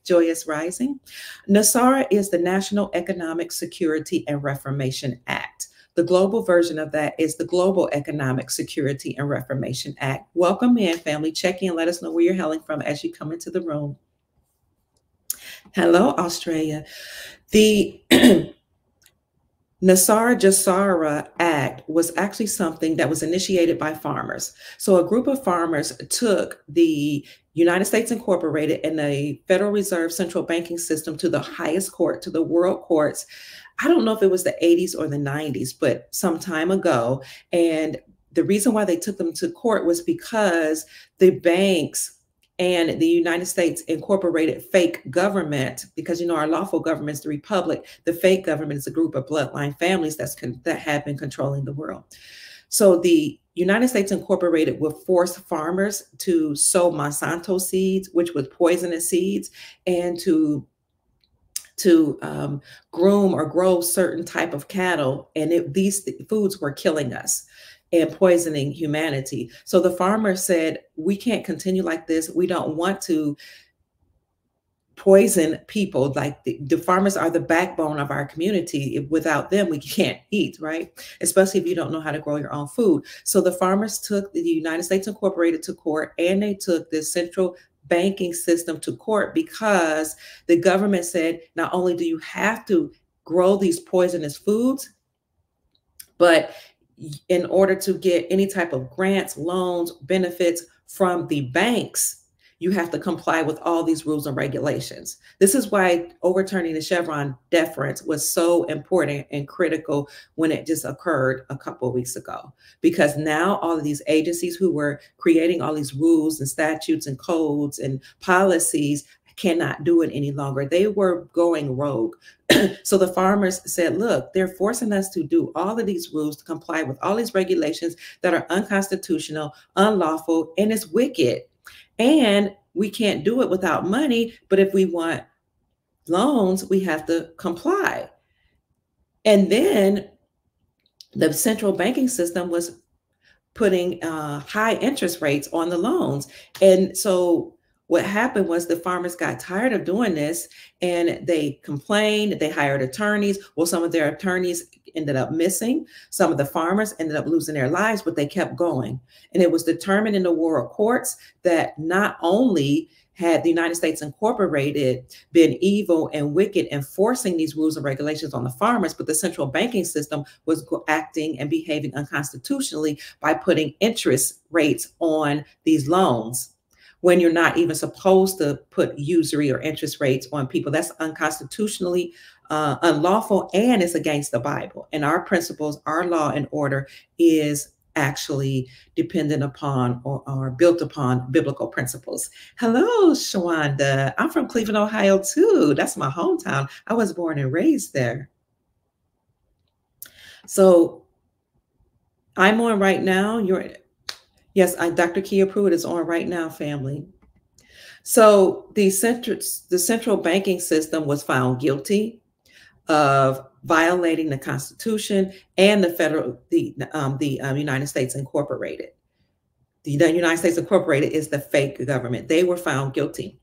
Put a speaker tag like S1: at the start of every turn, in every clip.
S1: Joyous Rising. NESARA is the National Economic Security and Reformation Act. The global version of that is the Global Economic Security and Reformation Act. Welcome in, family. Check in. Let us know where you're hailing from as you come into the room. Hello, Australia. The NESARA Act was actually something that was initiated by farmers. So a group of farmers took the United States Incorporated and the Federal Reserve Central Banking System to the highest court, to the world courts. I don't know if it was the 80s or the 90s, but some time ago. And the reason why they took them to court was because the banks and the United States Incorporated fake government, because our lawful government is the republic, the fake government is a group of bloodline families that have been controlling the world. So the United States Incorporated would force farmers to sow Monsanto seeds, which was poisonous seeds, and to groom or grow certain type of cattle, and these foods were killing us and poisoning humanity. So the farmer said, we can't continue like this. We don't want to poison people. Like the farmers are the backbone of our community. Without them, we can't eat, right? Especially if you don't know how to grow your own food. So the farmers took the United States Incorporated to court, and they took the central banking system to court because the government said, not only do you have to grow these poisonous foods, but in order to get any type of grants, loans, benefits from the banks, you have to comply with all these rules and regulations. This is why overturning the Chevron deference was so important and critical when it just occurred a couple of weeks ago. Because now all of these agencies who were creating all these rules and statutes and codes and policies cannot do it any longer. They were going rogue. So the farmers said, look, they're forcing us to do all of these rules, to comply with all these regulations that are unconstitutional, unlawful, and it's wicked. And we can't do it without money. But if we want loans, we have to comply. And then the central banking system was putting high interest rates on the loans. And so what happened was the farmers got tired of doing this, and they complained. They hired attorneys. Well, some of their attorneys ended up missing. Some of the farmers ended up losing their lives, but they kept going. And it was determined in the world courts that not only had the United States Incorporated been evil and wicked and forcing these rules and regulations on the farmers, but the central banking system was acting and behaving unconstitutionally by putting interest rates on these loans, when you're not even supposed to put usury or interest rates on people. That's unconstitutionally unlawful, and it's against the Bible. And our principles, our law and order is actually dependent upon or built upon biblical principles. Hello, Shawanda. I'm from Cleveland, Ohio, too. That's my hometown. I was born and raised there. So I'm on right now. Yes, Dr. Kia Pruitt is on right now, family. So the central banking system was found guilty of violating the Constitution and the United States Incorporated. The United States Incorporated is the fake government. They were found guilty.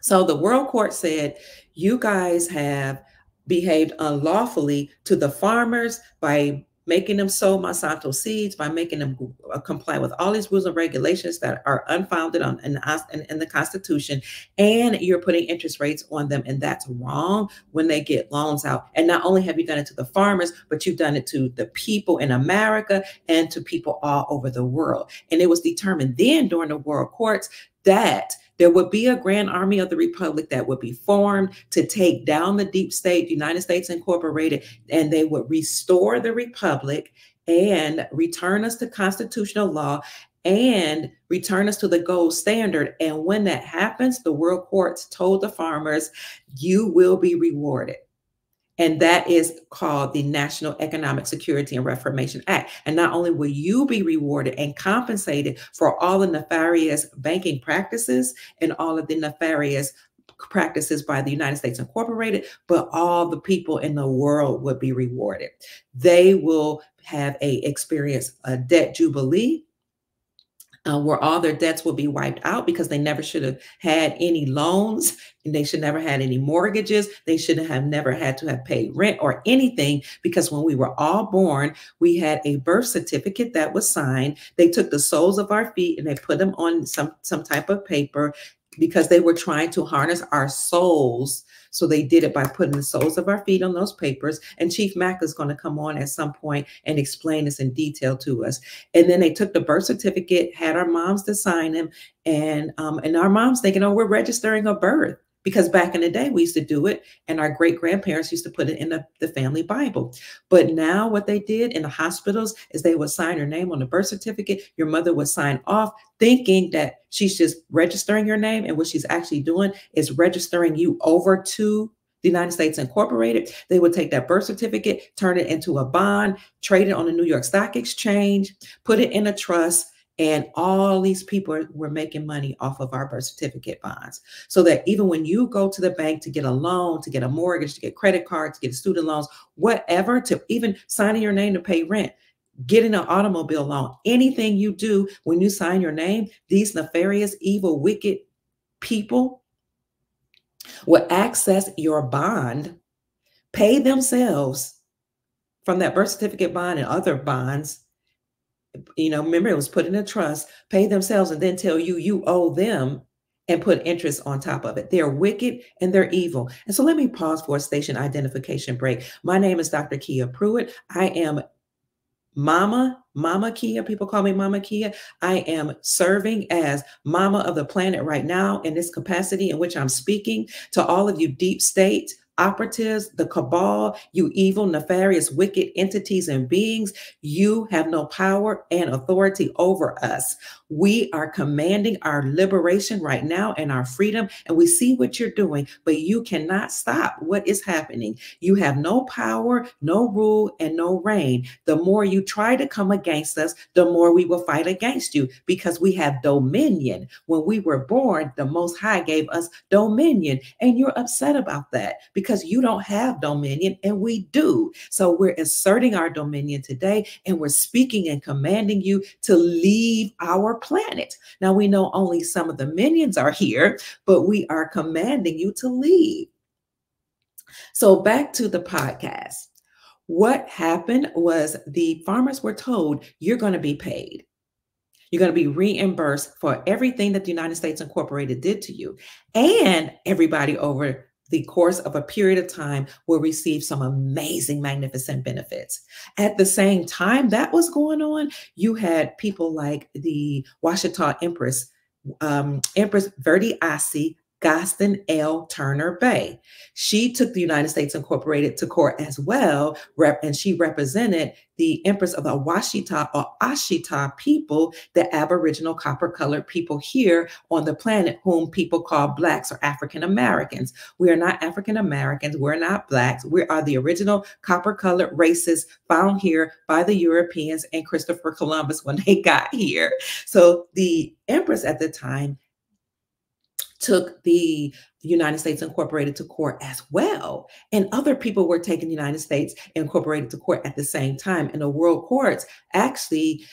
S1: So the World Court said, you guys have behaved unlawfully to the farmers by making them sow Monsanto seeds, by making them comply with all these rules and regulations that are unfounded in the Constitution, and you're putting interest rates on them, and that's wrong when they get loans out. And not only have you done it to the farmers, but you've done it to the people in America and to people all over the world. And it was determined then during the world courts that there would be a grand army of the republic that would be formed to take down the deep state, United States Incorporated, and they would restore the republic and return us to constitutional law and return us to the gold standard. And when that happens, the world courts told the farmers, you will be rewarded. And that is called the National Economic Security and Reformation Act. And not only will you be rewarded and compensated for all the nefarious banking practices and all of the nefarious practices by the United States Incorporated, but all the people in the world would be rewarded. They will experience a debt jubilee, where all their debts will be wiped out because they never should have had any loans, and they should never had any mortgages. They should have never had to have paid rent or anything, because when we were all born, we had a birth certificate that was signed. They took the soles of our feet and they put them on some type of paper because they were trying to harness our souls. So they did it by putting the soles of our feet on those papers. And Chief Mack is going to come on at some point and explain this in detail to us. And then they took the birth certificate, had our moms to sign them, and our moms thinking, oh, we're registering a birth. Because back in the day, we used to do it, and our great-grandparents used to put it in the family Bible. But now what they did in the hospitals is they would sign your name on the birth certificate. Your mother would sign off, thinking that she's just registering your name. And what she's actually doing is registering you over to the United States Incorporated. They would take that birth certificate, turn it into a bond, trade it on the New York Stock Exchange, put it in a trust. And all these people were making money off of our birth certificate bonds. So that even when you go to the bank to get a loan, to get a mortgage, to get credit cards, to get student loans, whatever, to even signing your name to pay rent, getting an automobile loan, anything you do, when you sign your name, these nefarious, evil, wicked people will access your bond, pay themselves from that birth certificate bond and other bonds. Remember, it was put in a trust, pay themselves, and then tell you you owe them and put interest on top of it. They're wicked and they're evil. And so let me pause for a station identification break. My name is Dr. Kia Pruitt. I am Mama Kia. People call me Mama Kia. I am serving as Mama of the planet right now in this capacity in which I'm speaking to all of you deep state operatives, the cabal, you evil, nefarious, wicked entities and beings. You have no power and authority over us. We are commanding our liberation right now and our freedom, and we see what you're doing, but you cannot stop what is happening. You have no power, no rule, and no reign. The more you try to come against us, the more we will fight against you, because we have dominion. When we were born, the Most High gave us dominion, and you're upset about that because you don't have dominion and we do. So we're asserting our dominion today, and we're speaking and commanding you to leave our planet. Now, we know only some of the minions are here, but we are commanding you to leave. So back to the podcast. What happened was the farmers were told, you're going to be paid. You're going to be reimbursed for everything that the United States Incorporated did to you. And everybody over the course of a period of time will receive some amazing, magnificent benefits. At the same time that was going on, you had people like the Washita Empress, Empress Verdi Asi Gaston L. Turner Bay. She took the United States Incorporated to court as well, and she represented the Empress of the Washita or Ashita people, the Aboriginal copper-colored people here on the planet, whom people call Blacks or African Americans. We are not African Americans. We're not Blacks. We are the original copper-colored races found here by the Europeans and Christopher Columbus when they got here. So the Empress at the time took the United States Incorporated to court as well. And other people were taking the United States Incorporated to court at the same time. And the world courts actually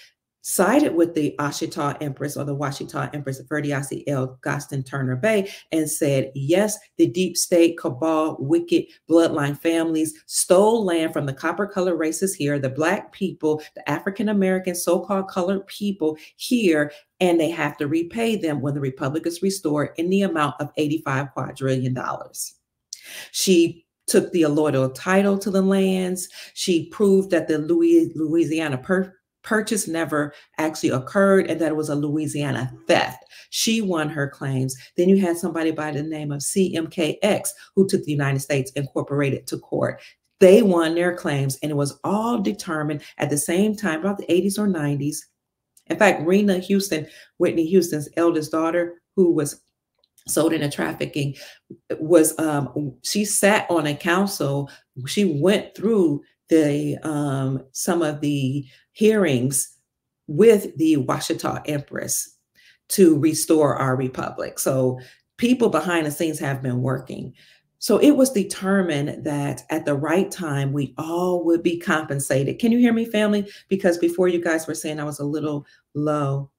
S1: sided with the Ashita Empress or the Washita Empress Verdiasi L. Gaston Turner Bay and said, yes, the deep state cabal, wicked bloodline families stole land from the copper colored races here, the Black people, the African American so-called colored people here, and they have to repay them when the Republic is restored in the amount of $85 quadrillion. She took the allodial title to the lands. She proved that the Louisiana purchase never actually occurred and that it was a Louisiana theft. She won her claims. Then you had somebody by the name of CMKX who took the United States Incorporated to court. They won their claims, and it was all determined at the same time, about the 80s or 90s. In fact, Rena Houston, Whitney Houston's eldest daughter, who was sold into trafficking, was she sat on a council. She went through the some of the hearings with the Washita Empress to restore our republic. So people behind the scenes have been working. So it was determined that at the right time, we all would be compensated. Can you hear me, family? Because before you guys were saying I was a little low.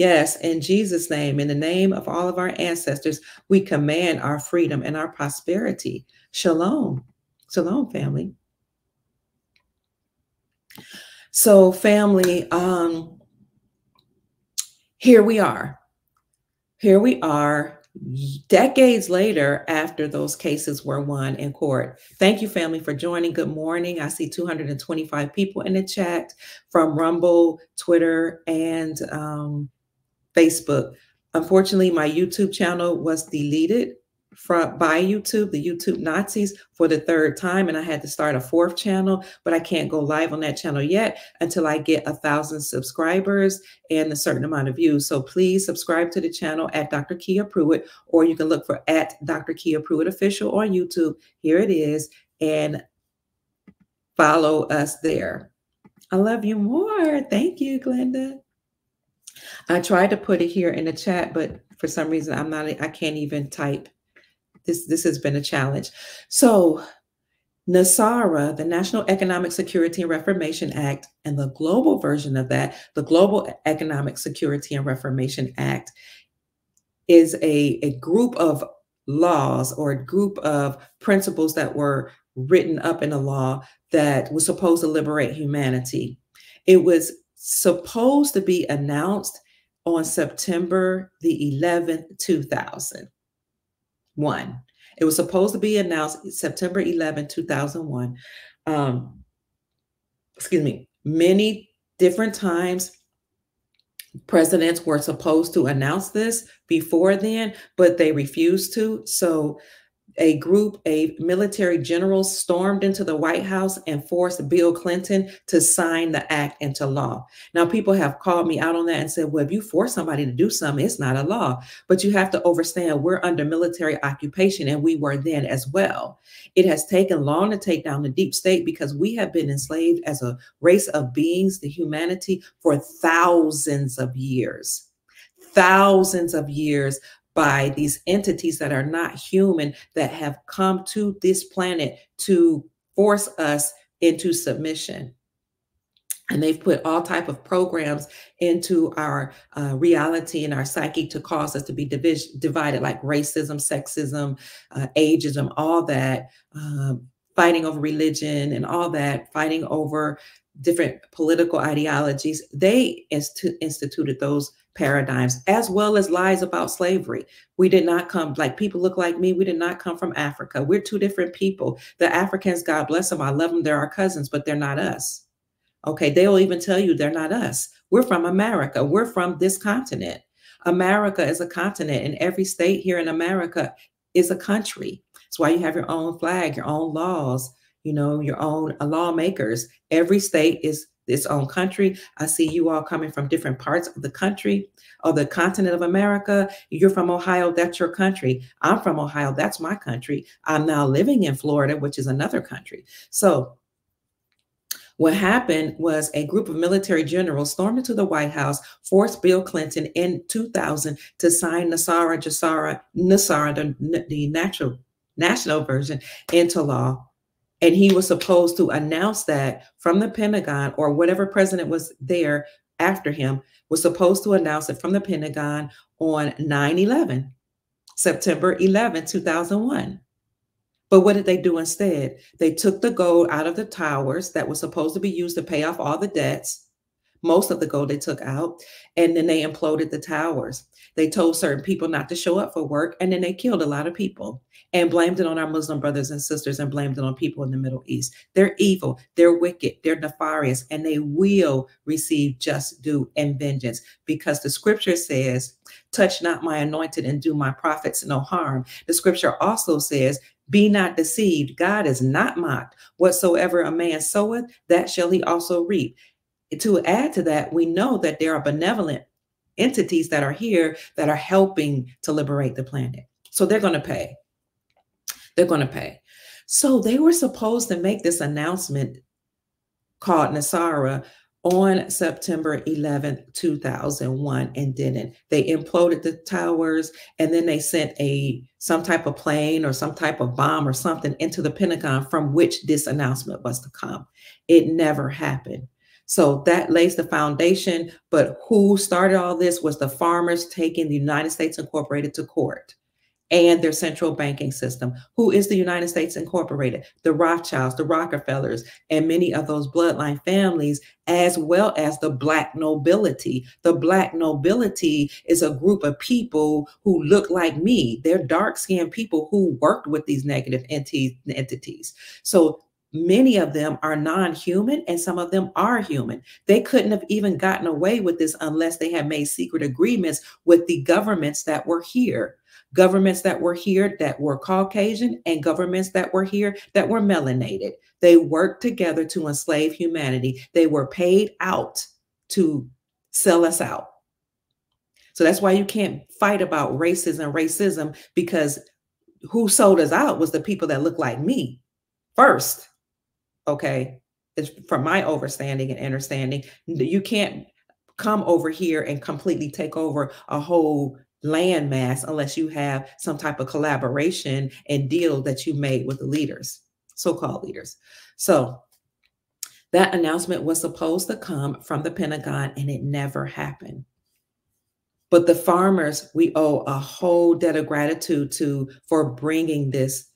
S1: Yes, in Jesus' name, in the name of all of our ancestors, we command our freedom and our prosperity. Shalom. Shalom, family. So, family, here we are. Here we are, decades later after those cases were won in court. Thank you, family, for joining. Good morning. I see 225 people in the chat from Rumble, Twitter, and Facebook. Unfortunately, my YouTube channel was deleted by YouTube, the YouTube Nazis, for the third time, and I had to start a fourth channel, but I can't go live on that channel yet until I get 1,000 subscribers and a certain amount of views. So please subscribe to the channel at Dr. Kia Pruitt, or you can look for at Dr. Kia Pruitt Official on YouTube. Here it is, and follow us there. I love you more. Thank you, Glenda. I tried to put it here in the chat, but for some reason I can't even type. This has been a challenge. So NESARA, the National Economic Security and Reformation Act, and the global version of that, the Global Economic Security and Reformation Act, is a group of laws or a group of principles that were written up in a law that was supposed to liberate humanity. It was supposed to be announced on September the 11th, 2001. It was supposed to be announced September 11, 2001. Excuse me. Many different times, presidents were supposed to announce this before then, but they refused to. So a military general stormed into the White House and forced Bill Clinton to sign the act into law. Now, people have called me out on that and said, well, if you force somebody to do something, it's not a law. But you have to understand we're under military occupation, and we were then as well. It has taken long to take down the deep state because we have been enslaved as a race of beings, the humanity, for thousands of years. Thousands of years by these entities that are not human, that have come to this planet to force us into submission. And they've put all type of programs into our reality and our psyche to cause us to be divided, like racism, sexism, ageism, all that, fighting over religion and all that, fighting over different political ideologies. They instituted those paradigms, as well as lies about slavery. We did not come, like people look like me, we did not come from Africa. We're two different people. The Africans, God bless them, I love them, they're our cousins, but they're not us. Okay, they'll even tell you they're not us. We're from America. We're from this continent. America is a continent, and every state here in America is a country. That's why you have your own flag, your own laws, you know, your own lawmakers. Every state is its own country. I see you all coming from different parts of the country, or the continent of America. You're from Ohio, that's your country. I'm from Ohio, that's my country. I'm now living in Florida, which is another country. So what happened was a group of military generals stormed into the White House, forced Bill Clinton in 2000 to sign NESARA, the national version, into law. And he was supposed to announce that from the Pentagon, or whatever president was there after him was supposed to announce it from the Pentagon on 9/11, September 11, 2001. But what did they do instead? They took the gold out of the towers that was supposed to be used to pay off all the debts. Most of the gold they took out, and then they imploded the towers. They told certain people not to show up for work, and then they killed a lot of people and blamed it on our Muslim brothers and sisters and blamed it on people in the Middle East. They're evil, they're wicked, they're nefarious, and they will receive just due and vengeance, because the scripture says, touch not my anointed and do my prophets no harm. The scripture also says, be not deceived. God is not mocked. Whatsoever a man soweth, that shall he also reap. To add to that, we know that there are benevolent entities that are here that are helping to liberate the planet. So they're going to pay. They're going to pay. So they were supposed to make this announcement called NESARA on September 11th, 2001, and didn't. They imploded the towers, and then they sent some type of plane or some type of bomb or something into the Pentagon from which this announcement was to come. It never happened. So that lays the foundation. But who started all this was the farmers taking the United States Incorporated to court and their central banking system. Who is the United States Incorporated? The Rothschilds, the Rockefellers, and many of those bloodline families, as well as the Black nobility. The Black nobility is a group of people who look like me. They're dark-skinned people who worked with these negative entities. So many of them are non-human and some of them are human. They couldn't have even gotten away with this unless they had made secret agreements with the governments that were here. Governments that were here that were Caucasian and governments that were here that were melanated. They worked together to enslave humanity. They were paid out to sell us out. So that's why you can't fight about racism, because who sold us out was the people that look like me first. Okay. It's from my understanding and understanding. You can't come over here and completely take over a whole landmass unless you have some type of collaboration and deal that you made with the leaders, so-called leaders. So that announcement was supposed to come from the Pentagon and it never happened. But the farmers, we owe a whole debt of gratitude to for bringing this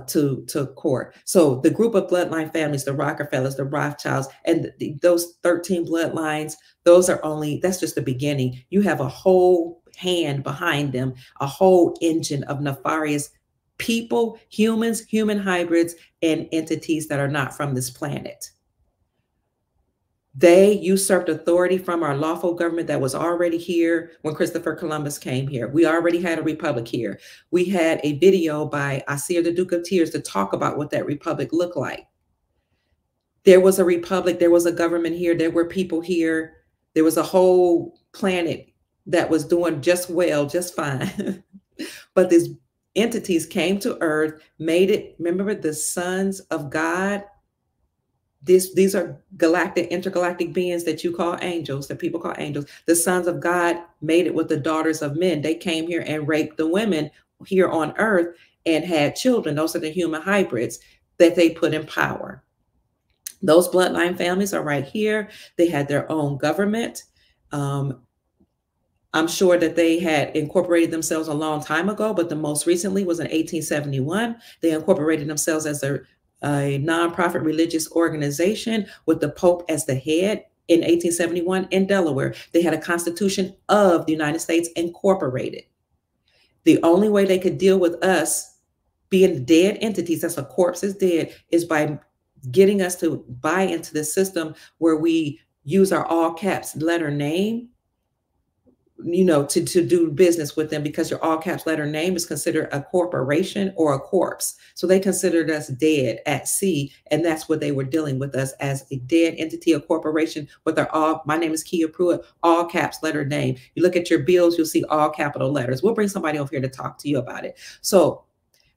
S1: to court. So the group of bloodline families, the Rockefellers, the Rothschilds, and those 13 bloodlines, that's just the beginning. You have a whole hand behind them, a whole engine of nefarious people, humans, human hybrids, and entities that are not from this planet. They usurped authority from our lawful government that was already here when Christopher Columbus came here. We already had a republic here. We had a video by Asir the Duke of Tears to talk about what that republic looked like. There was a republic, there was a government here, there were people here. There was a whole planet that was doing just well, just fine. But these entities came to Earth, made it, remember the sons of God? These are intergalactic beings that you call angels, that people call angels. The sons of God made it with the daughters of men. They came here and raped the women here on Earth and had children. Those are the human hybrids that they put in power. Those bloodline families are right here. They had their own government. I'm sure that they had incorporated themselves a long time ago, but the most recently was in 1871. They incorporated themselves as a nonprofit religious organization with the Pope as the head in 1871 in Delaware. They had a Constitution of the United States Incorporated. The only way they could deal with us being dead entities, that's a corpse is dead, is by getting us to buy into the system where we use our all caps letter name, to do business with them, because your all caps letter name is considered a corporation or a corpse. So they considered us dead at sea. And that's what they were dealing with us as, a dead entity, a corporation with my name is Kia Pruitt, all caps letter name. You look at your bills, you'll see all capital letters. We'll bring somebody over here to talk to you about it. So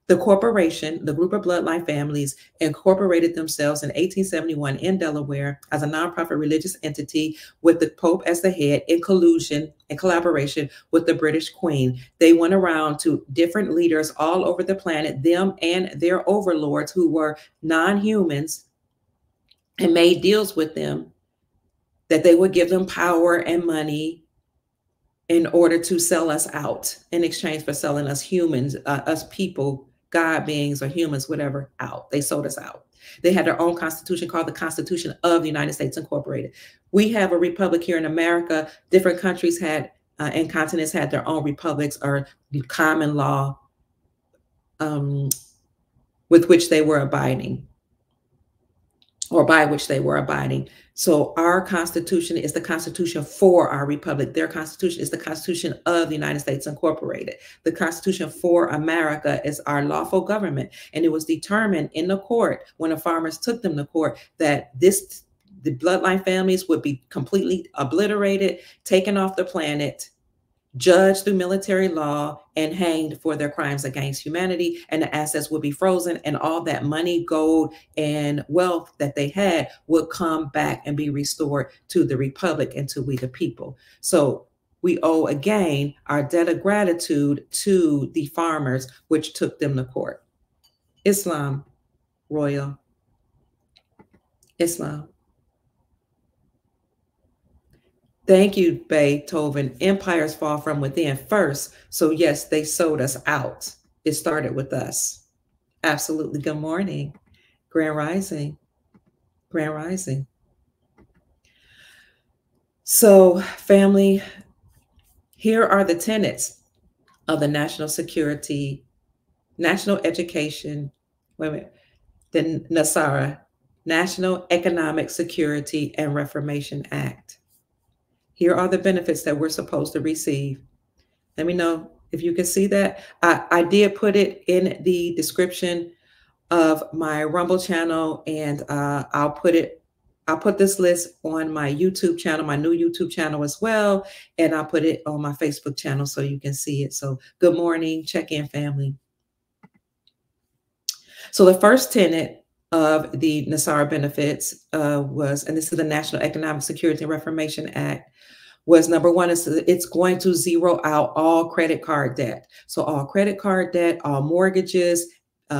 S1: the corporation, the group of bloodline families, incorporated themselves in 1871 in Delaware as a nonprofit religious entity with the Pope as the head, in collusion and collaboration with the British Queen. They went around to different leaders all over the planet, them and their overlords who were non-humans, and made deals with them that they would give them power and money in order to sell us out in exchange for selling us humans, us people, God beings or humans, whatever, out. They sold us out. They had their own constitution called the Constitution of the United States Incorporated. We have a republic here in America. Different countries had and continents had their own republics or common law with which they were abiding, or by which they were abiding. So our Constitution is the Constitution for our republic. Their Constitution is the Constitution of the United States Incorporated. The Constitution for America is our lawful government. And it was determined in the court, when the farmers took them to court, that the bloodline families would be completely obliterated, taken off the planet, judged through military law, and hanged for their crimes against humanity, and the assets would be frozen, and all that money, gold, and wealth that they had would come back and be restored to the republic and to we the people. So we owe again our debt of gratitude to the farmers which took them to court. Islam, Royal. Islam. Thank you, Beethoven. Empires fall from within first. So, yes, they sold us out. It started with us. Absolutely. Good morning. Grand Rising. Grand Rising. So, family, here are the tenets of the national security, national education, wait a minute, the NESARA, National Economic Security and Reformation Act. Here are the benefits that we're supposed to receive. Let me know if you can see that. I did put it in the description of my Rumble channel, and I'll put this list on my YouTube channel, my new YouTube channel as well, and I'll put it on my Facebook channel so you can see it. So good morning, check-in family. So the first tenet of the NESARA benefits was, and this is the National Economic Security and Reformation Act, was number one, is it's going to zero out all credit card debt. So all credit card debt, all mortgages,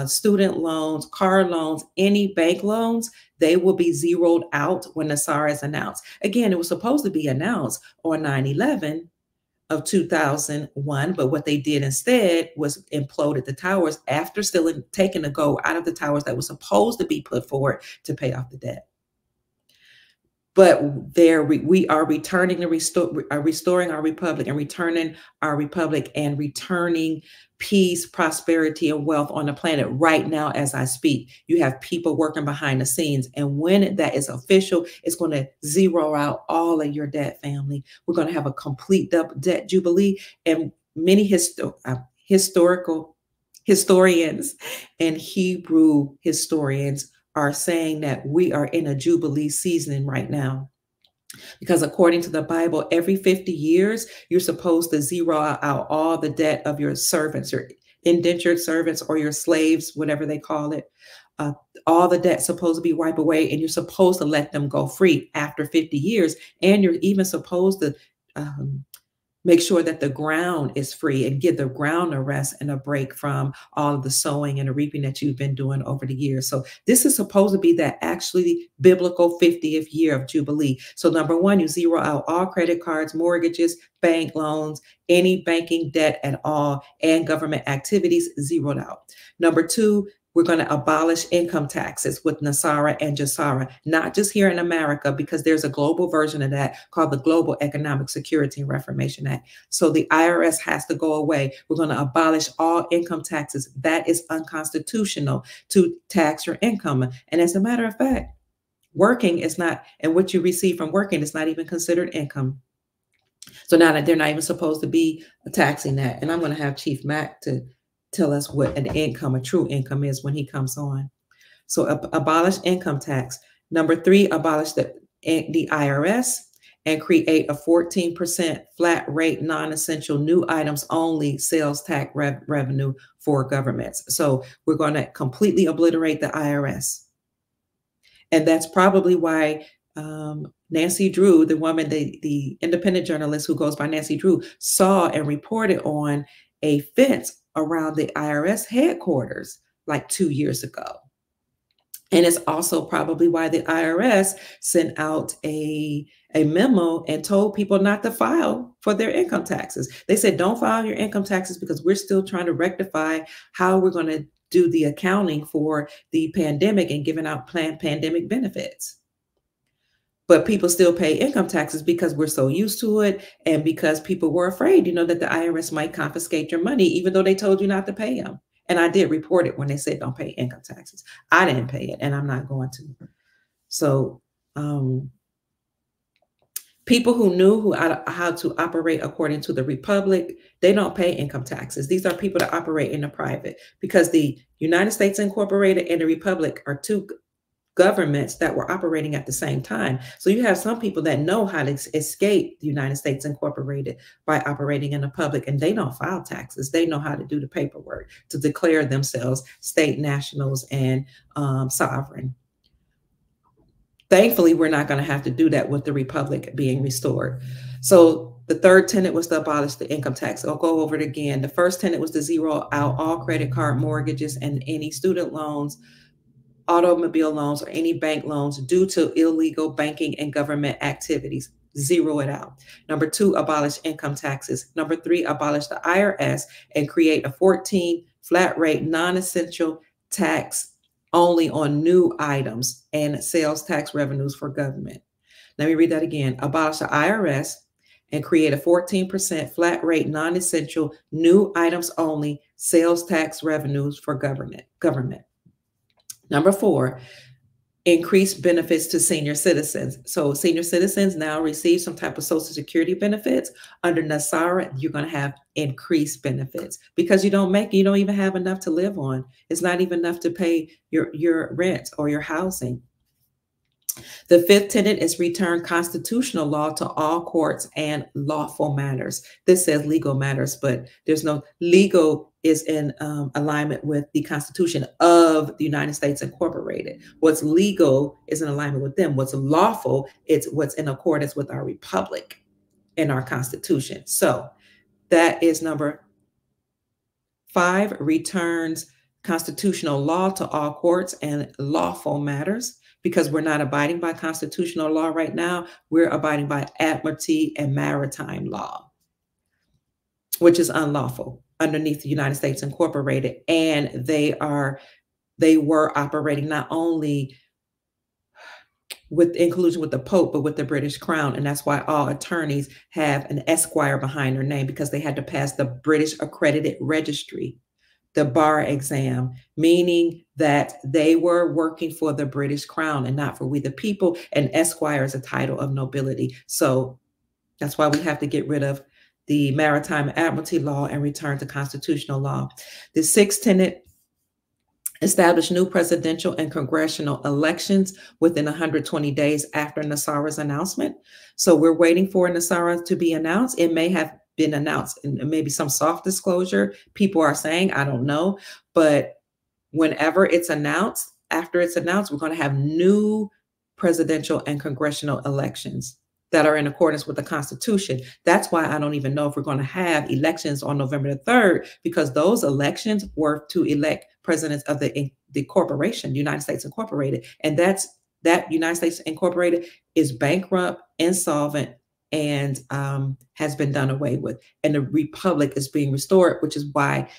S1: student loans, car loans, any bank loans, they will be zeroed out when NESARA is announced. Again, it was supposed to be announced on 9/11 of 2001, but what they did instead was imploded the towers after still taking the gold out of the towers that was supposed to be put forward to pay off the debt. But there we are returning to restoring our republic and returning our republic and returning peace, prosperity, and wealth on the planet right now as I speak. You have people working behind the scenes. And when that is official, it's going to zero out all of your debt, family. We're going to have a complete debt jubilee. And many historical historians and Hebrew historians are saying that we are in a jubilee season right now. Because according to the Bible, every 50 years, you're supposed to zero out all the debt of your servants, your indentured servants or your slaves, whatever they call it. All the debt supposed to be wiped away, and you're supposed to let them go free after 50 years. And you're even supposed to make sure that the ground is free and give the ground a rest and a break from all of the sowing and the reaping that you've been doing over the years. So this is supposed to be that actually biblical 50th year of Jubilee. So number one, you zero out all credit cards, mortgages, bank loans, any banking debt at all, and government activities zeroed out. Number two, we're going to abolish income taxes with NESARA and JSARA, not just here in America, because there's a global version of that called the Global Economic Security and Reformation Act. So the IRS has to go away. We're going to abolish all income taxes. That is unconstitutional to tax your income. And as a matter of fact, working is not, and what you receive from working is not even considered income. So now that they're not even supposed to be taxing that. And I'm going to have Chief Mack to tell us what an income, a true income is when he comes on. So abolish income tax. Number three, abolish the IRS and create a 14% flat rate, non-essential new items only sales tax revenue for governments. So we're going to completely obliterate the IRS. And that's probably why Nancy Drew, the woman, the independent journalist who goes by Nancy Drew, saw and reported on a fence around the IRS headquarters like 2 years ago. And it's also probably why the IRS sent out a memo and told people not to file for their income taxes. They said, don't file your income taxes because we're still trying to rectify how we're going to do the accounting for the pandemic and giving out planned pandemic benefits. But people still pay income taxes because we're so used to it and because people were afraid, that the IRS might confiscate your money, even though they told you not to pay them. And I did report it when they said don't pay income taxes. I didn't pay it, and I'm not going to. So people who knew how to operate according to the Republic, they don't pay income taxes. These are people that operate in the private, because the United States Incorporated and the Republic are two governments that were operating at the same time. So you have some people that know how to escape the United States Incorporated by operating in the public, and they don't file taxes. They know how to do the paperwork to declare themselves state nationals and sovereign. Thankfully, we're not going to have to do that with the Republic being restored. So the third tenet was to abolish the income tax. I'll go over it again. The first tenet was to zero out all credit card mortgages and any student loans, automobile loans, or any bank loans due to illegal banking and government activities. zero it out. Number 2, abolish income taxes. Number 3, abolish the IRS and create a 14 flat rate non-essential tax only on new items and sales tax revenues for government. Let me read that again. Abolish the IRS and create a 14% flat rate non-essential new items only sales tax revenues for government. Number 4, increase benefits to senior citizens. So senior citizens now receive some type of Social Security benefits. Under NESARA, you're going to have increased benefits because you don't even have enough to live on. It's not even enough to pay your rent or your housing. The 5th tenet is return constitutional law to all courts and lawful matters. This says legal matters, but there's no legal is in alignment with the Constitution of the United States Incorporated. What's legal is in alignment with them. What's lawful, it's what's in accordance with our republic and our Constitution. So that is number 5, returns constitutional law to all courts and lawful matters. Because we're not abiding by constitutional law right now, we're abiding by admiralty and maritime law, which is unlawful underneath the United States Incorporated. And they were operating not only with inclusion with the Pope, but with the British Crown. And that's why all attorneys have an Esquire behind their name, because they had to pass the British accredited registry, the bar exam, meaning that they were working for the British Crown and not for we the people. And Esquire is a title of nobility. So that's why we have to get rid of the maritime admiralty law and return to constitutional law. The 6th tenet, establish new presidential and congressional elections within 120 days after NESARA's announcement. So we're waiting for NESARA to be announced. It may have been announced and maybe some soft disclosure. People are saying, I don't know, but whenever it's announced, after it's announced, we're going to have new presidential and congressional elections that are in accordance with the Constitution. That's why I don't even know if we're going to have elections on November the 3rd, because those elections were to elect presidents of the corporation, United States Incorporated. And that United States Incorporated is bankrupt, insolvent, and has been done away with. And the republic is being restored, which is why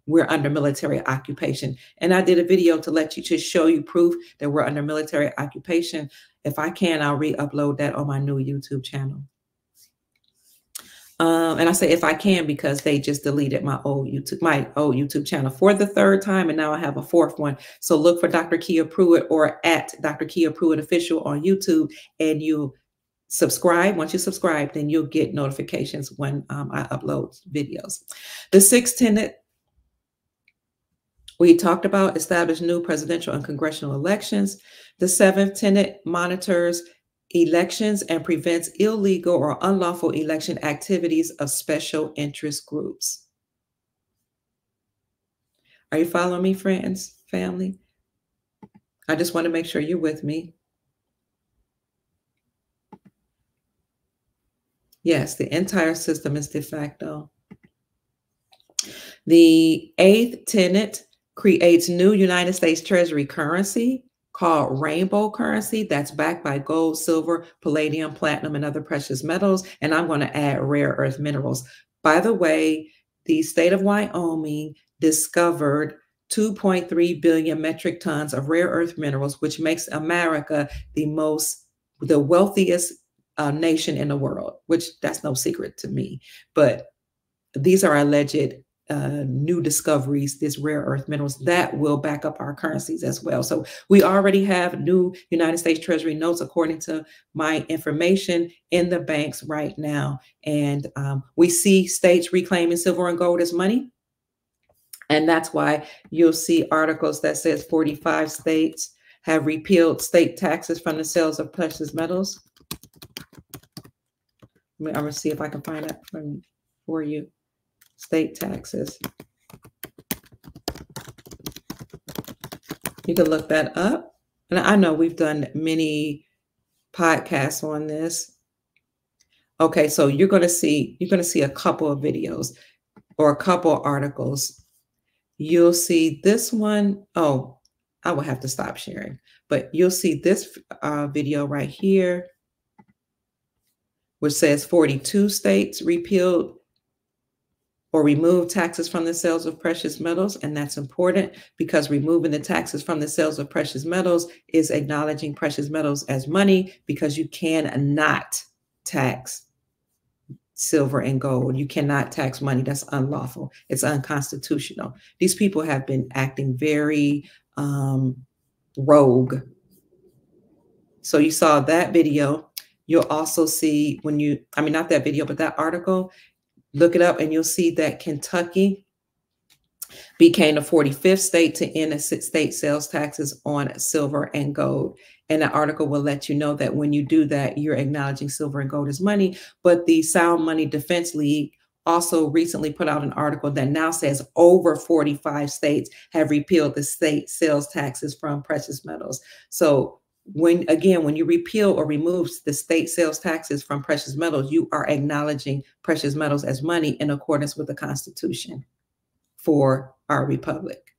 S1: we're under military occupation. And I did a video to show you proof that we're under military occupation. If I can, I'll re-upload that on my new YouTube channel. And I say if I can because they just deleted my old YouTube channel for the 3rd time, and now I have a 4th one. So look for Dr. Kia Pruitt or at Dr. Kia Pruitt Official on YouTube, and you subscribe. Once you subscribe, then you'll get notifications when I upload videos. The 6th tenet, we talked about, establish new presidential and congressional elections. The 7th tenet, monitors elections and prevents illegal or unlawful election activities of special interest groups. Are you following me, friends, family? I just want to make sure you're with me. Yes, the entire system is de facto. The 8th tenet creates new United States Treasury currency called rainbow currency that's backed by gold, silver, palladium, platinum, and other precious metals. And I'm going to add rare earth minerals. By the way, the state of Wyoming discovered 2.3 billion metric tons of rare earth minerals, which makes America the wealthiest nation in the world, which that's no secret to me. But these are alleged new discoveries, this rare earth minerals that will back up our currencies as well. So we already have new United States Treasury notes, according to my information, in the banks right now. And we see states reclaiming silver and gold as money. And that's why you'll see articles that says 45 states have repealed state taxes from the sales of precious metals. I'm going to see if I can find that for you. State taxes. You can look that up. And I know we've done many podcasts on this. Okay, so you're going to see a couple of videos or a couple of articles. You'll see this one. Oh, I will have to stop sharing, but you'll see this video right here. which says 42 states repealed or remove taxes from the sales of precious metals. And that's important because removing the taxes from the sales of precious metals is acknowledging precious metals as money, because you cannot tax silver and gold. You cannot tax money. That's unlawful. It's unconstitutional. These people have been acting very rogue. So you saw that video. You'll also see not that video, but that article, look it up and you'll see that Kentucky became the 45th state to end state sales taxes on silver and gold. And the article will let you know that when you do that, you're acknowledging silver and gold as money. But the Sound Money Defense League also recently put out an article that now says over 45 states have repealed the state sales taxes from precious metals. So when you repeal or remove the state sales taxes from precious metals, you are acknowledging precious metals as money in accordance with the Constitution for our republic.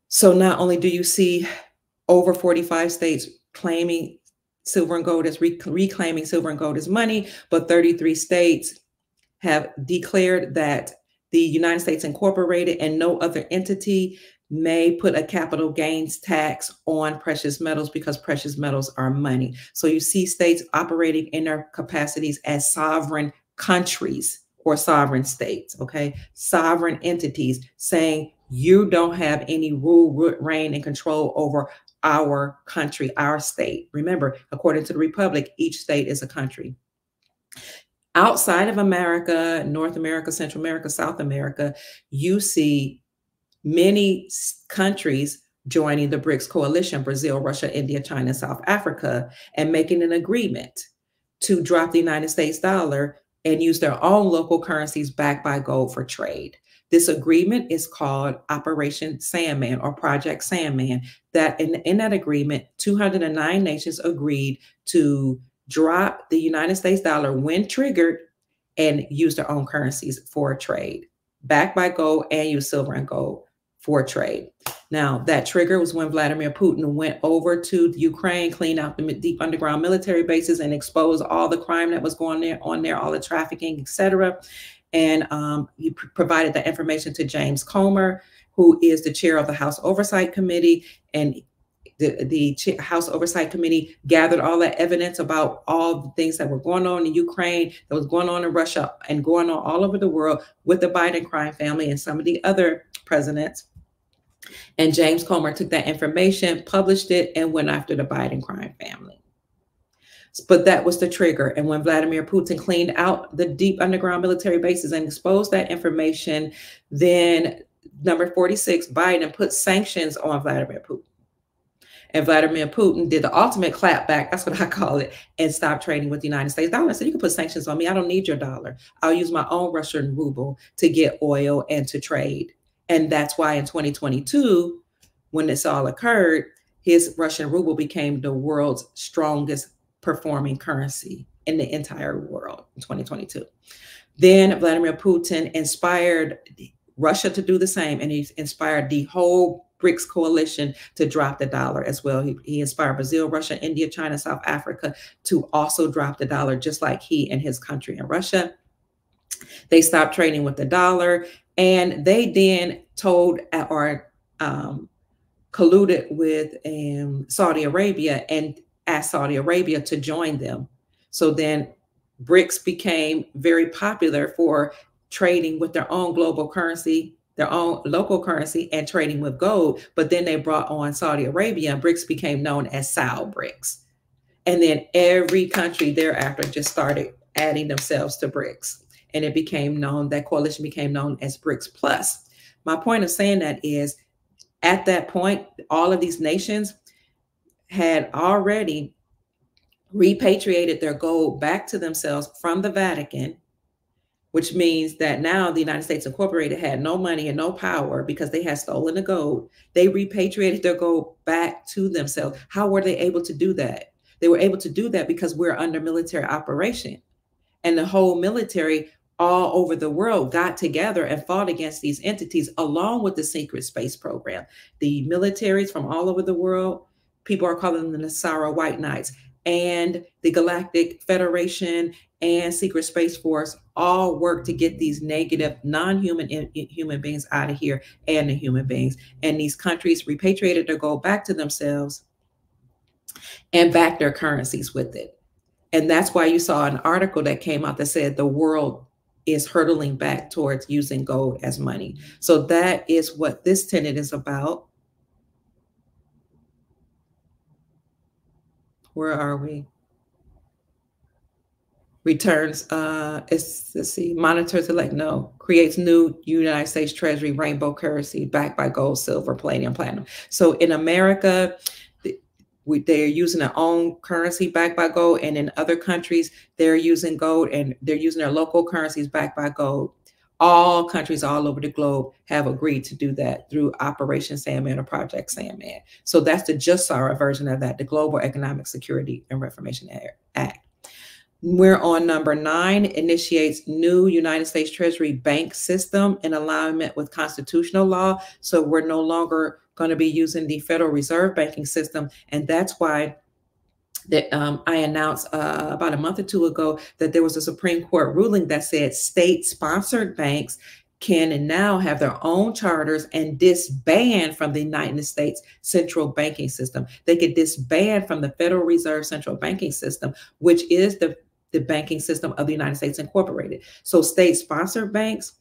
S1: So not only do you see over 45 states claiming silver and gold as reclaiming silver and gold as money, but 33 states have declared that the United States Incorporated and no other entity may put a capital gains tax on precious metals because precious metals are money. So you see states operating in their capacities as sovereign countries or sovereign states, okay? Sovereign entities saying you don't have any rule, reign, and control over our country, our state. Remember, according to the Republic, each state is a country. Outside of America, North America, Central America, South America, you see many countries joining the BRICS coalition, Brazil, Russia, India, China, South Africa, and making an agreement to drop the United States dollar and use their own local currencies backed by gold for trade. This agreement is called Operation Sandman or Project Sandman. That in that agreement, 209 nations agreed to drop the United States dollar when triggered and use their own currencies for trade, backed by gold, and use silver and gold for trade. Now, that trigger was when Vladimir Putin went over to Ukraine, cleaned out the deep underground military bases and exposed all the crime that was going on there, all the trafficking, etc. And he provided that information to James Comer, who is the chair of the House Oversight Committee. And the House Oversight Committee gathered all that evidence about all the things that were going on in Ukraine, that was going on in Russia, and going on all over the world with the Biden crime family and some of the other presidents. And James Comer took that information, published it, and went after the Biden crime family. But that was the trigger. And when Vladimir Putin cleaned out the deep underground military bases and exposed that information, then number 46, Biden put sanctions on Vladimir Putin. And Vladimir Putin did the ultimate clapback, that's what I call it, and stopped trading with the United States dollar. So you can put sanctions on me. I don't need your dollar. I'll use my own Russian ruble to get oil and to trade. And that's why in 2022, when this all occurred, his Russian ruble became the world's strongest performing currency in the entire world in 2022. Then Vladimir Putin inspired Russia to do the same, and he inspired the whole BRICS coalition to drop the dollar as well. He inspired Brazil, Russia, India, China, South Africa to also drop the dollar, just like he and his country in Russia. They stopped trading with the dollar, and they then told or colluded with Saudi Arabia and asked Saudi Arabia to join them. So then BRICS became very popular for trading with their own global currency, their own local currency, and trading with gold. But then they brought on Saudi Arabia, and BRICS became known as Saudi BRICS. And then every country thereafter just started adding themselves to BRICS. And it became known, that coalition became known as BRICS Plus. My point of saying that is, at that point, all of these nations had already repatriated their gold back to themselves from the Vatican, which means that now the United States Incorporated had no money and no power because they had stolen the gold. They repatriated their gold back to themselves. How were they able to do that? They were able to do that because we're under military operation. And the whole military all over the world got together and fought against these entities, along with the secret space program. The militaries from all over the world people are calling them the NESARA White Knights, and the Galactic Federation and Secret Space Force all work to get these negative non-human human beings out of here, and the human beings. And these countries repatriated their gold back to themselves and back their currencies with it. And that's why you saw an article that came out that said the world is hurtling back towards using gold as money. So that is what this tenet is about. Where are we? Returns, let's see, monitors creates new United States Treasury rainbow currency backed by gold, silver, palladium, platinum. So in America, they're using their own currency backed by gold, and in other countries, they're using gold and they're using their local currencies backed by gold. All countries all over the globe have agreed to do that through Operation Sandman or Project Sandman. So that's the JSARA version of that, the Global Economic Security and Reformation Act. We're on number 9, initiates new United States Treasury bank system in alignment with constitutional law. So we're no longer going to be using the Federal Reserve banking system. And that's why I announced about a month or two ago that there was a Supreme Court ruling that said state-sponsored banks can now have their own charters and disband from the United States central banking system. They could disband from the Federal Reserve central banking system, which is the banking system of the United States Incorporated. So state-sponsored banks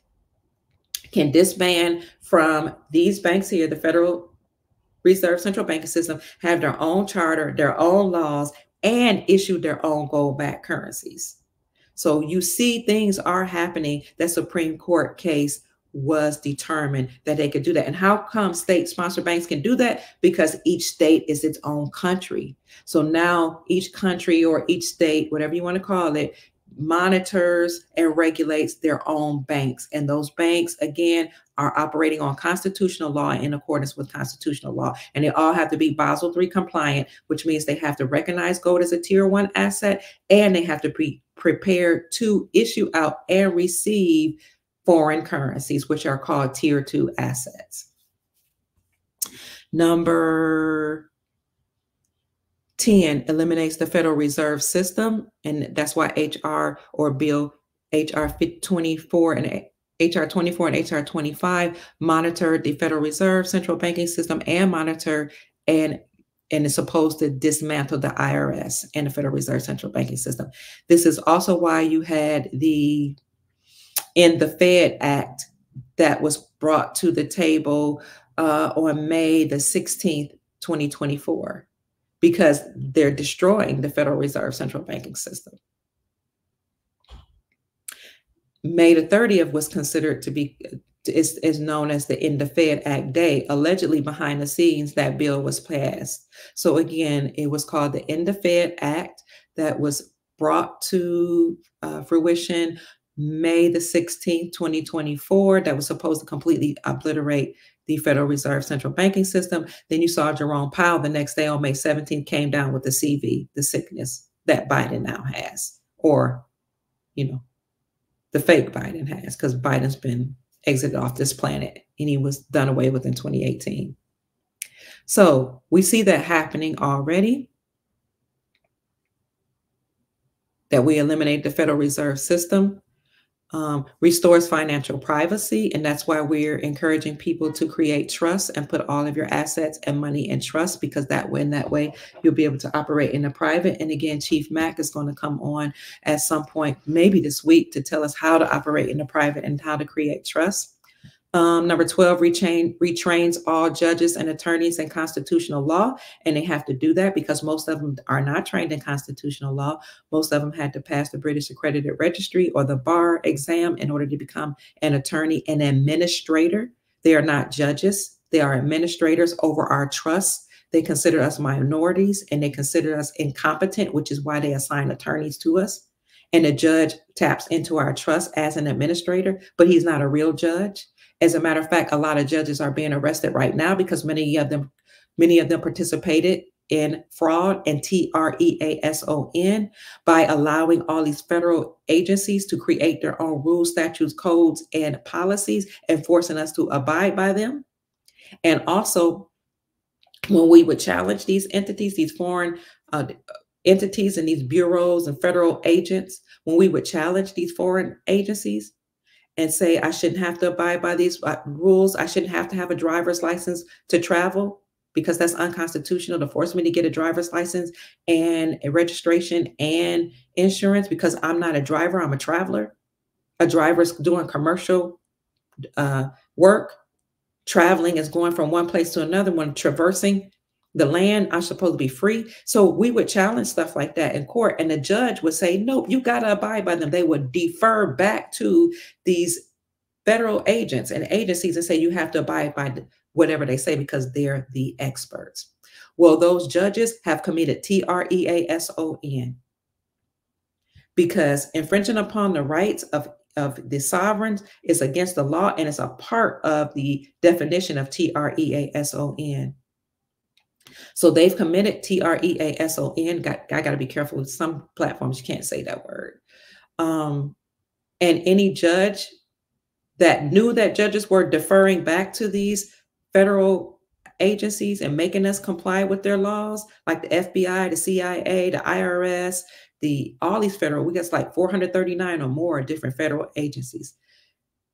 S1: can disband from these banks here, the Federal Reserve central banking system, have their own charter, their own laws, and issue their own gold-backed currencies. So you see things are happening. That Supreme Court case was determined that they could do that. And how come state-sponsored banks can do that? Because each state is its own country. So now each country or each state, whatever you want to call it, monitors and regulates their own banks. And those banks, again, are operating on constitutional law in accordance with constitutional law. And they all have to be Basel III compliant, which means they have to recognize gold as a tier 1 asset, and they have to be prepared to issue out and receive foreign currencies, which are called tier 2 assets. Number 10 eliminates the Federal Reserve System, and that's why HR 24 and HR 25 monitor the Federal Reserve central banking system and monitor and is supposed to dismantle the IRS and the Federal Reserve central banking system. This is also why you had in the Fed Act that was brought to the table on May the 16th, 2024, because they're destroying the Federal Reserve central banking system. May the 30th was considered to be, is known as the End the Fed Act Day. Allegedly behind the scenes, that bill was passed. So again, it was called the End the Fed Act that was brought to fruition May the 16th, 2024, that was supposed to completely obliterate the Federal Reserve central banking system. Then you saw Jerome Powell the next day on May 17th came down with the CV, the sickness that Biden now has, or, the fake Biden has, because Biden's been exited off this planet and he was done away with in 2018. So we see that happening already, that we eliminate the Federal Reserve System. Restores financial privacy, and that's why we're encouraging people to create trust and put all of your assets and money in trust, because that way you'll be able to operate in the private. And again, Chief Mack is going to come on at some point, maybe this week, to tell us how to operate in the private and how to create trust. Number 12, retrains all judges and attorneys in constitutional law. And they have to do that because most of them are not trained in constitutional law. Most of them had to pass the British Accredited Registry or the bar exam in order to become an attorney and administrator. They are not judges. They are administrators over our trusts. They consider us minorities and they consider us incompetent, which is why they assign attorneys to us. And the judge taps into our trust as an administrator, but he's not a real judge. As a matter of fact, a lot of judges are being arrested right now because many of them participated in fraud and TREASON by allowing all these federal agencies to create their own rules, statutes, codes, and policies and forcing us to abide by them. And also when we would challenge these entities, these foreign entities and these bureaus and federal agents, when we would challenge these foreign agencies and say, I shouldn't have to abide by these rules, I shouldn't have to have a driver's license to travel because that's unconstitutional to force me to get a driver's license and a registration and insurance because I'm not a driver, I'm a traveler. A driver's doing commercial work. Traveling is going from one place to another. When traversing the land, I'm supposed to be free. So we would challenge stuff like that in court, and the judge would say, nope, you got to abide by them. They would defer back to these federal agents and agencies and say, you have to abide by whatever they say because they're the experts. Well, those judges have committed treason because infringing upon the rights of the sovereigns is against the law and it's a part of the definition of treason. So they've committed treason. I got to be careful with some platforms. You can't say that word. And any judge that knew that judges were deferring back to these federal agencies and making us comply with their laws, like the FBI, the CIA, the IRS, all these federal, we got like 439 or more different federal agencies.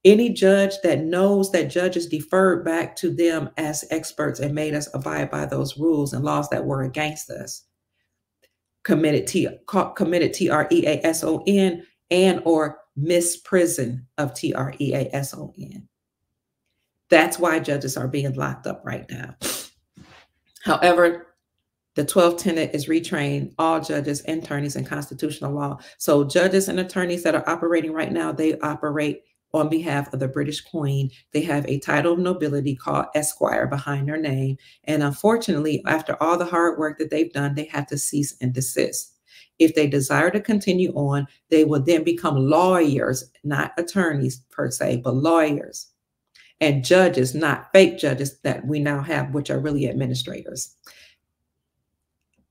S1: Any judge that knows that judges deferred back to them as experts and made us abide by those rules and laws that were against us committed treason and or misprison of treason. That's why judges are being locked up right now. However, the 12th tenet is retrain all judges, attorneys, and constitutional law. So judges and attorneys that are operating right now, they operate on behalf of the British Queen. They have a title of nobility called Esquire behind their name. And unfortunately, after all the hard work that they've done, they have to cease and desist. If they desire to continue on, they will then become lawyers, not attorneys per se, but lawyers. And judges, not fake judges that we now have, which are really administrators.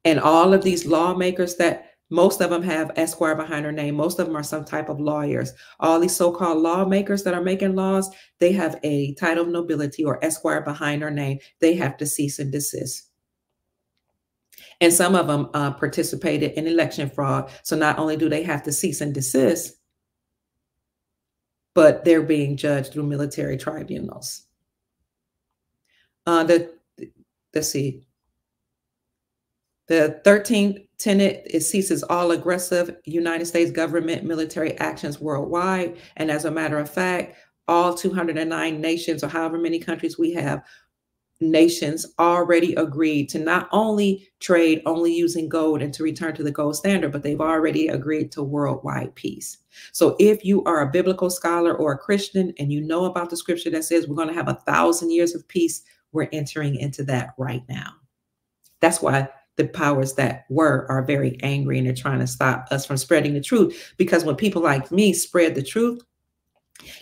S1: And all of these lawmakers that most of them have Esquire behind their name, most of them are some type of lawyers. All these so-called lawmakers that are making laws, they have a title of nobility or Esquire behind their name. They have to cease and desist. And some of them participated in election fraud. So not only do they have to cease and desist, but they're being judged through military tribunals. Let's see. The 13th tenet, it ceases all aggressive United States government military actions worldwide. And as a matter of fact, all 209 nations or however many countries we have, nations already agreed to not only trade only using gold and to return to the gold standard, but they've already agreed to worldwide peace. So if you are a biblical scholar or a Christian and you know about the scripture that says we're going to have 1,000 years of peace, we're entering into that right now. That's why the powers that were are very angry and they're trying to stop us from spreading the truth. Because when people like me spread the truth,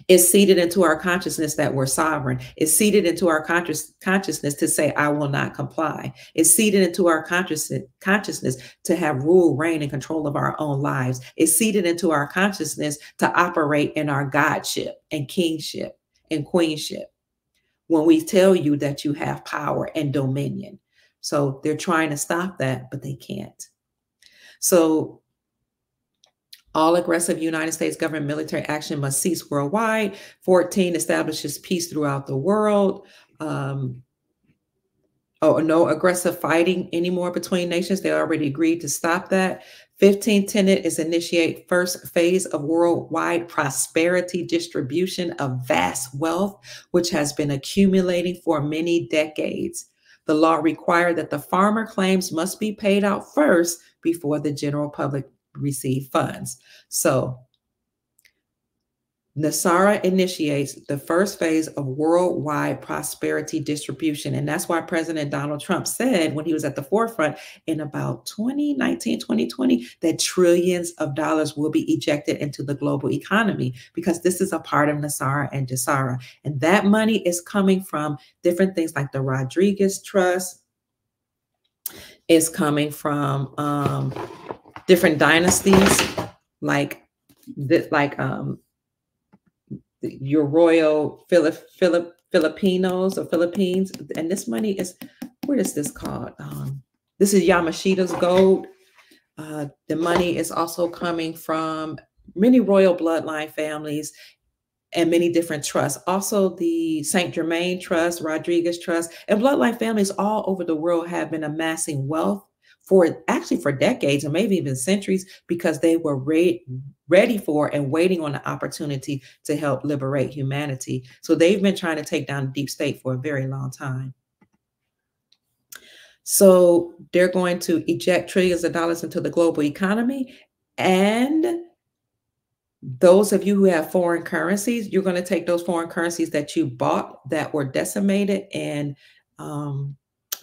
S1: it's seeded into our consciousness that we're sovereign. It's seeded into our consciousness to say, I will not comply. It's seeded into our consciousness to have rule, reign, and control of our own lives. It's seeded into our consciousness to operate in our godship and kingship and queenship when we tell you that you have power and dominion. So they're trying to stop that, but they can't. So all aggressive United States government military action must cease worldwide. 14 establishes peace throughout the world. No aggressive fighting anymore between nations. They already agreed to stop that. 15th tenet is initiate first phase of worldwide prosperity distribution of vast wealth, which has been accumulating for many decades. The law required that the farmer claims must be paid out first before the general public receive funds. So NESARA initiates the first phase of worldwide prosperity distribution. And that's why President Donald Trump said when he was at the forefront in about 2019, 2020, that trillions of dollars will be ejected into the global economy because this is a part of NESARA and GESARA. And that money is coming from different things like the Rodriguez Trust, is coming from different dynasties like your royal Filipinos or Philippines. And this money is, what is this called? This is Yamashita's gold. The money is also coming from many royal bloodline families and many different trusts. Also, the St. Germain Trust, Rodriguez Trust, and bloodline families all over the world have been amassing wealth for decades or maybe even centuries because they were ready for and waiting on the opportunity to help liberate humanity. So they've been trying to take down the deep state for a very long time. So they're going to eject trillions of dollars into the global economy. And those of you who have foreign currencies, you're going to take those foreign currencies that you bought that were decimated and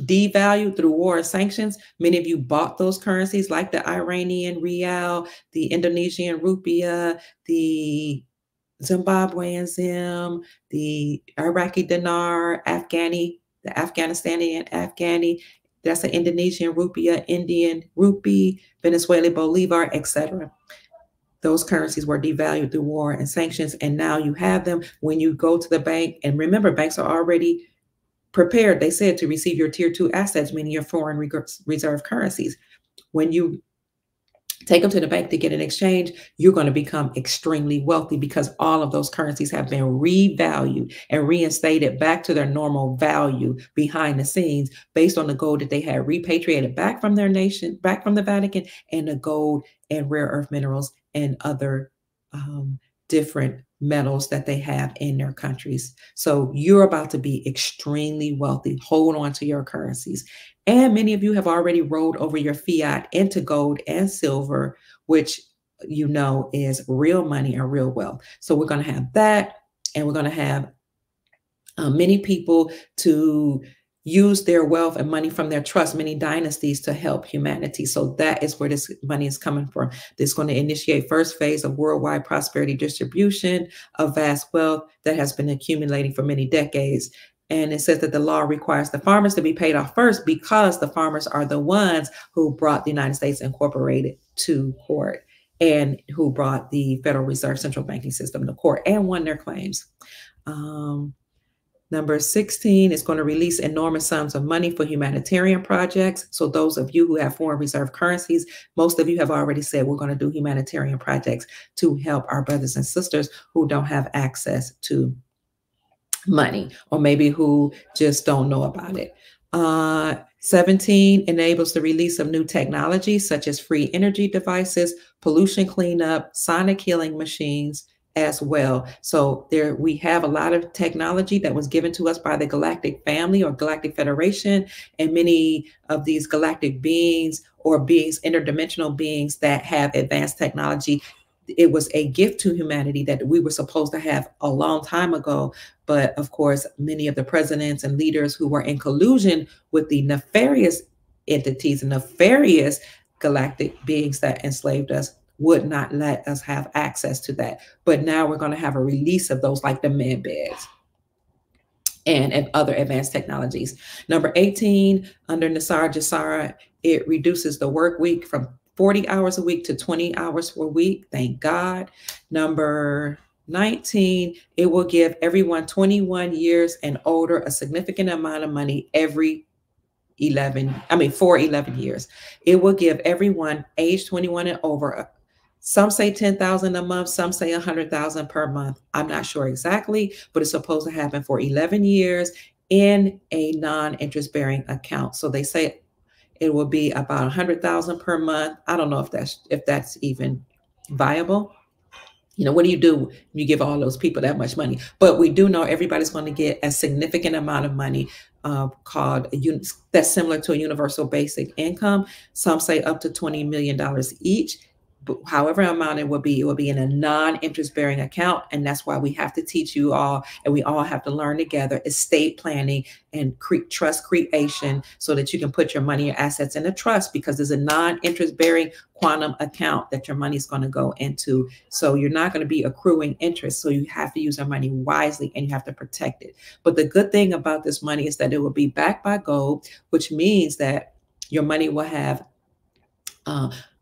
S1: devalued through war and sanctions. Many of you bought those currencies like the Iranian rial, the Indonesian rupiah, the Zimbabwean zim, the Iraqi dinar, the Afghanistani Afghani. That's an Indonesian rupiah, Indian rupee, Venezuelan bolivar, etc. Those currencies were devalued through war and sanctions, and now you have them when you go to the bank. And remember, banks are already prepared, they said, to receive your tier 2 assets, meaning your foreign reserve currencies. When you take them to the bank to get an exchange, you're going to become extremely wealthy because all of those currencies have been revalued and reinstated back to their normal value behind the scenes based on the gold that they had repatriated back from their nation, back from the Vatican, and the gold and rare earth minerals and other different metals that they have in their countries. So you're about to be extremely wealthy. Hold on to your currencies. And many of you have already rolled over your fiat into gold and silver, which you know is real money and real wealth. So we're going to have that, and we're going to have many people to use their wealth and money from their trust, many dynasties, to help humanity. So that is where this money is coming from. This is going to initiate first phase of worldwide prosperity distribution of vast wealth that has been accumulating for many decades. And it says that the law requires the farmers to be paid off first because the farmers are the ones who brought the United States Incorporated to court and who brought the Federal Reserve Central Banking System to court and won their claims. Number 16 is going to release enormous sums of money for humanitarian projects. So those of you who have foreign reserve currencies, most of you have already said we're going to do humanitarian projects to help our brothers and sisters who don't have access to money, or maybe who just don't know about it. 17 enables the release of new technologies such as free energy devices, pollution cleanup, sonic healing machines as well. So there we have a lot of technology that was given to us by the Galactic Family or Galactic Federation, and many of these galactic beings or beings, interdimensional beings that have advanced technology. It was a gift to humanity that we were supposed to have a long time ago. But of course, many of the presidents and leaders who were in collusion with the nefarious entities and nefarious galactic beings that enslaved us would not let us have access to that. But now we're going to have a release of those, like the med beds and other advanced technologies. Number 18, under NESARA, it reduces the work week from 40 hours a week to 20 hours per week. Thank God. Number 19, it will give everyone 21 years and older a significant amount of money every for 11 years. It will give everyone age 21 and over. Some say 10,000 a month, some say 100,000 per month. I'm not sure exactly, but it's supposed to happen for 11 years in a non-interest bearing account. So they say it will be about 100,000 per month. I don't know if that's even viable. You know, what do you do when you give all those people that much money? But we do know everybody's going to get a significant amount of money that's similar to a universal basic income. Some say up to $20 million each. But however amount it will be in a non-interest bearing account. And that's why we have to teach you all, and we all have to learn together, estate planning and trust creation, so that you can put your money, your assets in a trust, because there's a non-interest bearing quantum account that your money is going to go into. So you're not going to be accruing interest. So you have to use your money wisely and you have to protect it. But the good thing about this money is that it will be backed by gold, which means that your money will have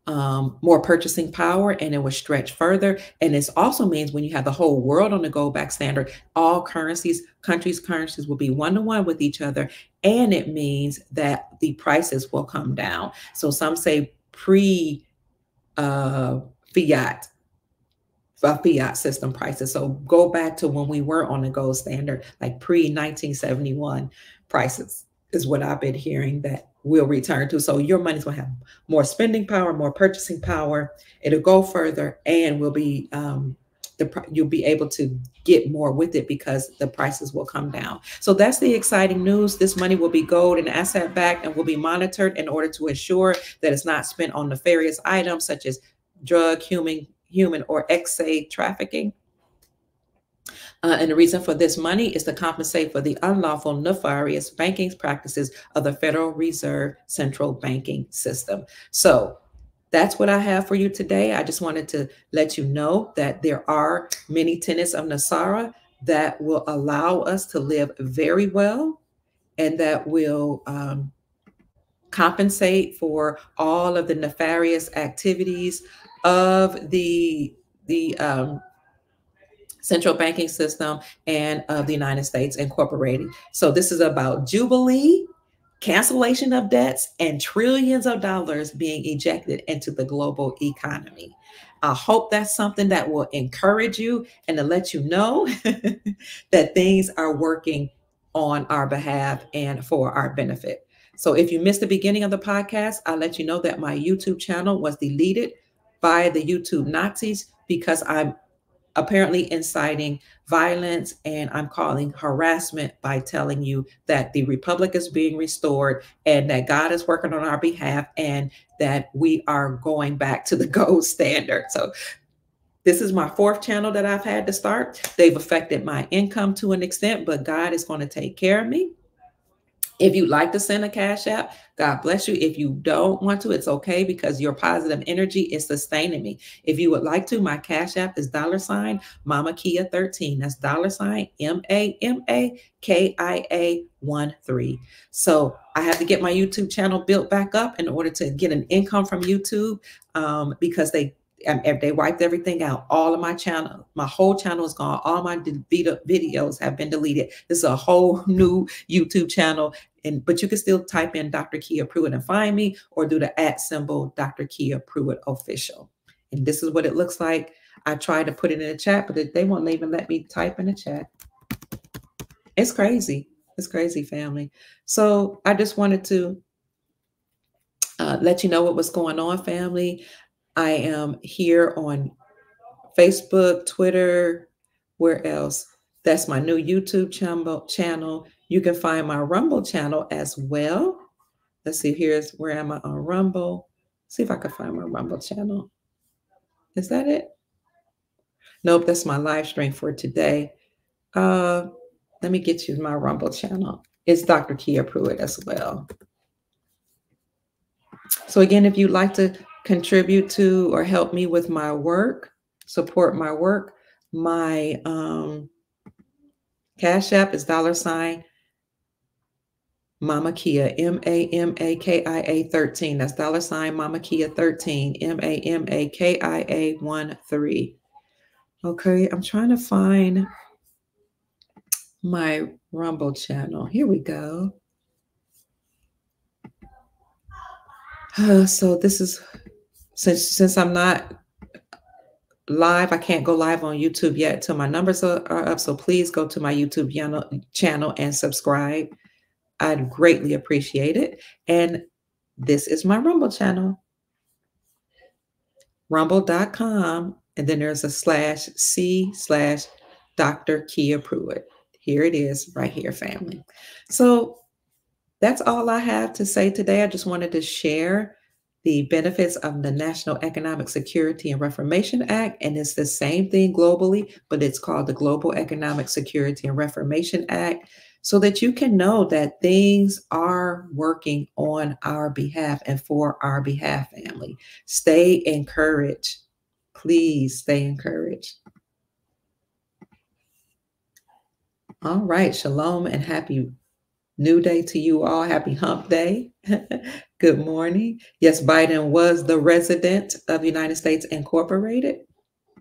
S1: more purchasing power, and it will stretch further. And this also means when you have the whole world on the gold back standard, all countries' currencies will be 1-to-1 with each other. And it means that the prices will come down. So some say pre fiat fiat system prices. So go back to when we were on the gold standard, like pre-1971 prices is what I've been hearing that will return to. So your money's going to have more spending power, more purchasing power. It'll go further, and will be you'll be able to get more with it because the prices will come down. So that's the exciting news. This money will be gold and asset backed and will be monitored in order to ensure that it's not spent on nefarious items such as drug, human or ex-say trafficking. And the reason for this money is to compensate for the unlawful, nefarious banking practices of the Federal Reserve central banking system. So that's what I have for you today. I just wanted to let you know that there are many tenets of NESARA that will allow us to live very well, and that will compensate for all of the nefarious activities of the central banking system and of the United States Incorporated. So this is about Jubilee, cancellation of debts, and trillions of dollars being ejected into the global economy. I hope that's something that will encourage you and to let you know that things are working on our behalf and for our benefit. So if you missed the beginning of the podcast, I'll let you know that my YouTube channel was deleted by the YouTube Nazis because I'm apparently inciting violence, and I'm calling harassment by telling you that the republic is being restored and that God is working on our behalf and that we are going back to the gold standard. So this is my 4th channel that I've had to start. They've affected my income to an extent, but God is going to take care of me. If you'd like to send a Cash App, God bless you. If you don't want to, it's okay, because your positive energy is sustaining me. If you would like to, my Cash App is $ Mama Kia 13. That's $ MAMAKIA 13. So I have to get my YouTube channel built back up in order to get an income from YouTube, because they wiped everything out. All of my channel, my whole channel is gone. All my videos have been deleted. This is a whole new YouTube channel. But you can still type in Dr. Kia Pruitt and find me, or do the @ Dr. Kia Pruitt official. And this is what it looks like. I tried to put it in the chat, but they won't even let me type in the chat. It's crazy. It's crazy, family. So I just wanted to let you know what was going on, family. I am here on Facebook, Twitter, where else? That's my new YouTube channel. You can find my Rumble channel as well. Let's see, here's where am I on Rumble? See if I can find my Rumble channel. Is that it? Nope, that's my live stream for today. Let me get you my Rumble channel. It's Dr. Kia Pruitt as well. So again, if you'd like to contribute to or help me with my work, support my work, my Cash App is $ Mama Kia, MAMAKIA 13. That's $ Mama Kia 13, MAMAKIA 13. Okay, I'm trying to find my Rumble channel. Here we go. So this is, since I'm not live, I can't go live on YouTube yet till my numbers are up. So please go to my YouTube channel and subscribe. I'd greatly appreciate it. And this is my Rumble channel, rumble.com. And then there's a /C/Dr. Kia Pruitt. Here it is right here, family. So that's all I have to say today. I just wanted to share the benefits of the National Economic Security and Reformation Act. And it's the same thing globally, but it's called the Global Economic Security and Reformation Act, so that you can know that things are working on our behalf and for our behalf, family. Stay encouraged. Please stay encouraged. All right. Shalom and happy New day to you all. Happy hump day. Good morning. Yes, Biden was the resident of United States Incorporated,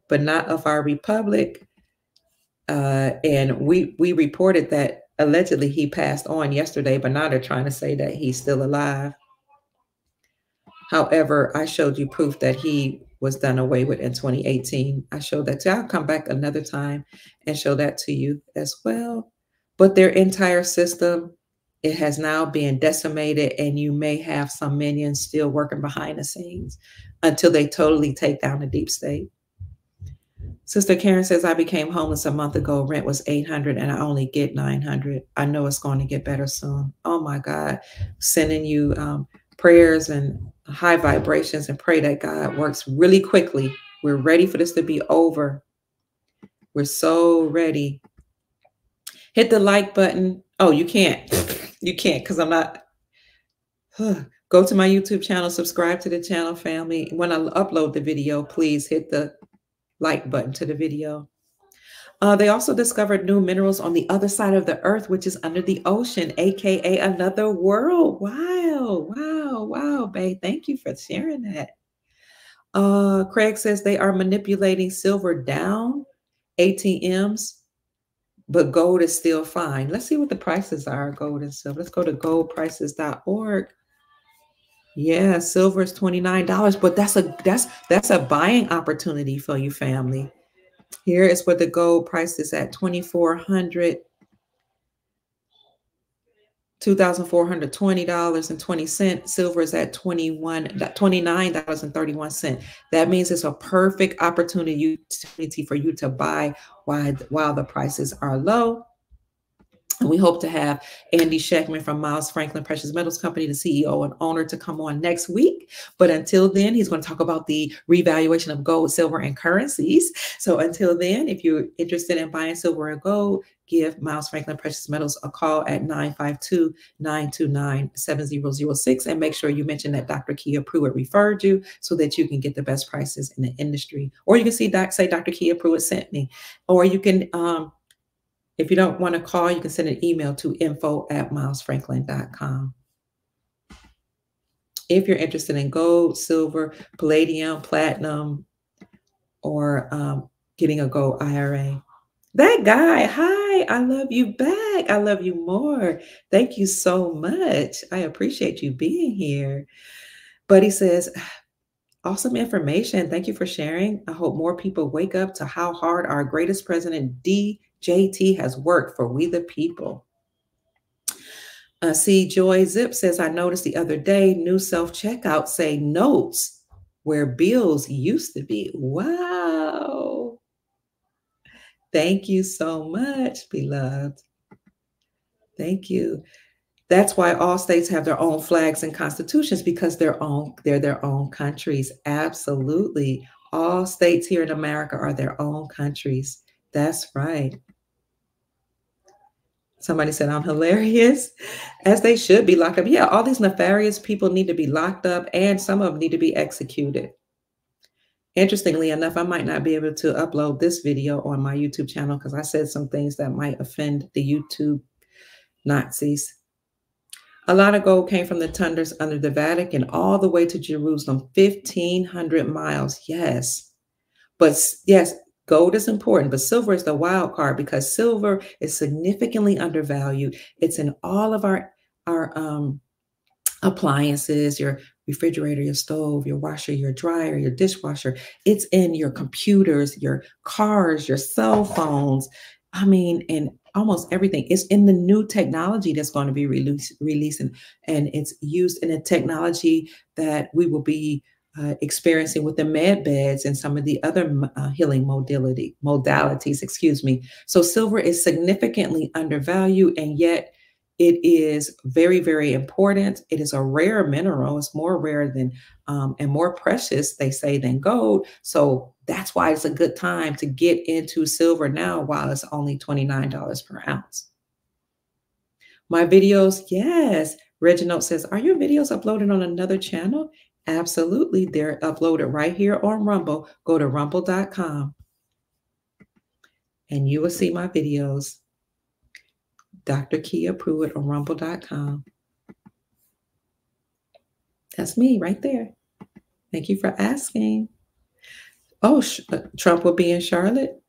S1: but not of our republic. And we reported that allegedly he passed on yesterday, but now they're trying to say that he's still alive. However, I showed you proof that he was done away with in 2018. I showed that to you. I'll come back another time and show that to you as well. But their entire system, it has now been decimated, and you may have some minions still working behind the scenes until they totally take down the deep state. Sister Karen says, I became homeless a month ago. Rent was $800 and I only get $900. I know it's going to get better soon. Oh my God. Sending you prayers and high vibrations, and pray that God works really quickly. We're ready for this to be over. We're so ready. Hit the like button. Oh, you can't. You can't, because I'm not. Go to my YouTube channel, subscribe to the channel, family. When I upload the video, please hit the like button to the video. They also discovered new minerals on the other side of the earth, which is under the ocean, aka another world. Wow, wow, wow, babe. Thank you for sharing that. Craig says they are manipulating silver down ATMs, but gold is still fine. Let's see what the prices are, gold and silver. Let's go to goldprices.org. Yeah, silver is $29, but that's a buying opportunity for you, family. Here is where the gold price is at $2,420, $2,420.20. Silver is at $29.31. That means it's a perfect opportunity for you to buy while the prices are low. And we hope to have Andy Scheckman from Miles Franklin Precious Metals Company, the CEO and owner, to come on next week. But until then, he's going to talk about the revaluation of gold, silver, and currencies. So until then, if you're interested in buying silver and gold, give Miles Franklin Precious Metals a call at 952-929-7006. And make sure you mention that Dr. Kia Pruitt referred you so that you can get the best prices in the industry. Or you can say Dr. Kia Pruitt sent me. Or you can... if you don't want to call, you can send an email to info@milesfranklin.com. If you're interested in gold, silver, palladium, platinum, or getting a gold IRA. That guy, hi, I love you back. I love you more. Thank you so much. I appreciate you being here. But he says, awesome information. Thank you for sharing. I hope more people wake up to how hard our greatest president, JT, has worked for we the people. See, Joy Zip says, I noticed the other day, new self-checkout say notes where bills used to be. Wow. Thank you so much, beloved. Thank you. That's why all states have their own flags and constitutions, because they're their own countries. Absolutely. All states here in America are their own countries. That's right. Somebody said I'm hilarious, as they should be locked up. Yeah, all these nefarious people need to be locked up, and some of them need to be executed. Interestingly enough, I might not be able to upload this video on my YouTube channel because I said some things that might offend the YouTube Nazis. A lot of gold came from the tundras under the Vatican all the way to Jerusalem, 1,500 miles. Yes. But yes, gold is important, but silver is the wild card, because silver is significantly undervalued. It's in all of our appliances, your refrigerator, your stove, your washer, your dryer, your dishwasher. It's in your computers, your cars, your cell phones. I mean, and almost everything. It's in the new technology that's going to be releasing, and it's used in a technology that we will be experiencing with the med beds and some of the other healing modalities, excuse me. So silver is significantly undervalued, and yet it is very, very important. It is a rare mineral. It's more rare than and more precious, they say, than gold. So that's why it's a good time to get into silver now while it's only $29 per ounce. My videos, yes. Reginald says, are your videos uploaded on another channel? Absolutely. They're uploaded right here on Rumble. Go to rumble.com and you will see my videos. Dr. Kia Pruitt on rumble.com. That's me right there. Thank you for asking. Oh, Trump will be in Charlotte.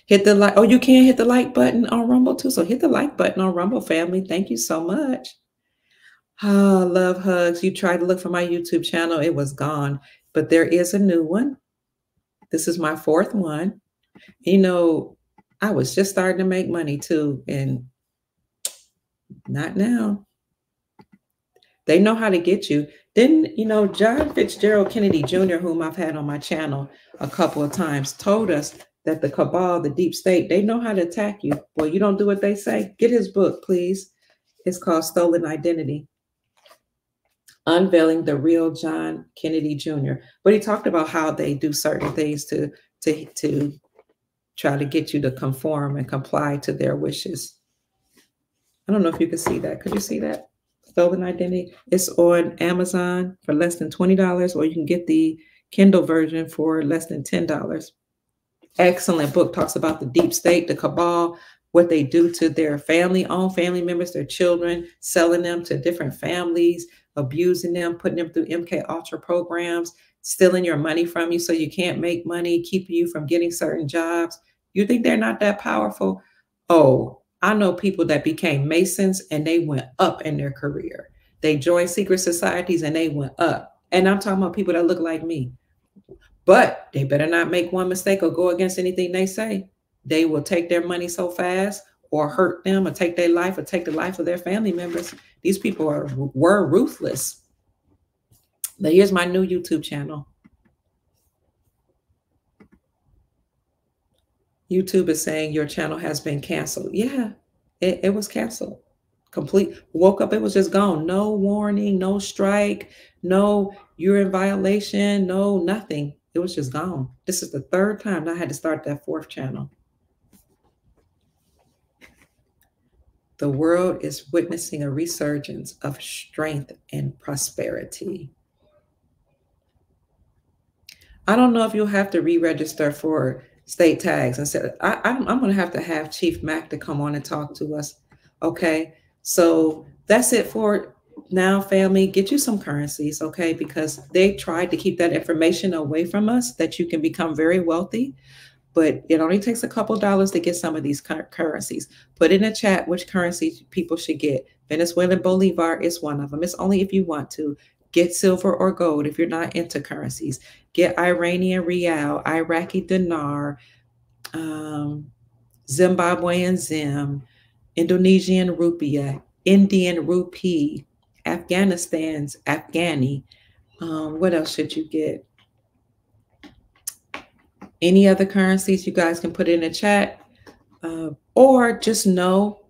S1: Hit the like. Oh, you can hit the like button on Rumble too. So hit the like button on Rumble, family. Thank you so much. Ah, love hugs. You tried to look for my YouTube channel. It was gone, but there is a new one. This is my fourth one. You know, I was just starting to make money too, and not now. They know how to get you. Didn't, John Fitzgerald Kennedy Jr., whom I've had on my channel a couple of times, told us that the cabal, the deep state, they know how to attack you. Well, you don't do what they say. Get his book, please. It's called Stolen Identity. Unveiling the Real John Kennedy Jr. But he talked about how they do certain things to try to get you to conform and comply to their wishes. I don't know if you can see that. Could you see that? Stolen Identity. It's on Amazon for less than $20, or you can get the Kindle version for less than $10. Excellent book. Talks about the deep state, the cabal, what they do to their own family members, their children, selling them to different families, abusing them, putting them through MK Ultra programs, stealing your money from you so you can't make money, keeping you from getting certain jobs. You think they're not that powerful? Oh, I know people that became Masons and they went up in their career. They joined secret societies and they went up. And I'm talking about people that look like me. But they better not make one mistake or go against anything they say. They will take their money so fast, or hurt them, or take their life, or take the life of their family members. These people were ruthless. But here's my new YouTube channel. YouTube is saying your channel has been canceled. Yeah, it was canceled. Complete. Woke up, it was just gone. No warning, no strike, no you're in violation, no nothing. It was just gone. This is the third time I had to start that fourth channel. The world is witnessing a resurgence of strength and prosperity. I don't know if you'll have to re-register for state tags. And said, I'm going to have Chief Mac to come on and talk to us. Okay. So that's it for now, family. Get you some currencies. Okay. Because they tried to keep that information away from us, that you can become very wealthy. But it only takes a couple dollars to get some of these currencies. Put in a chat which currency people should get. Venezuelan Bolivar is one of them. It's only if you want to. Get silver or gold if you're not into currencies. Get Iranian Rial, Iraqi Dinar, Zimbabwean Zim, Indonesian Rupiah, Indian Rupee, Afghanistan's Afghani. What else should you get? Any other currencies you guys can put in the chat, or just know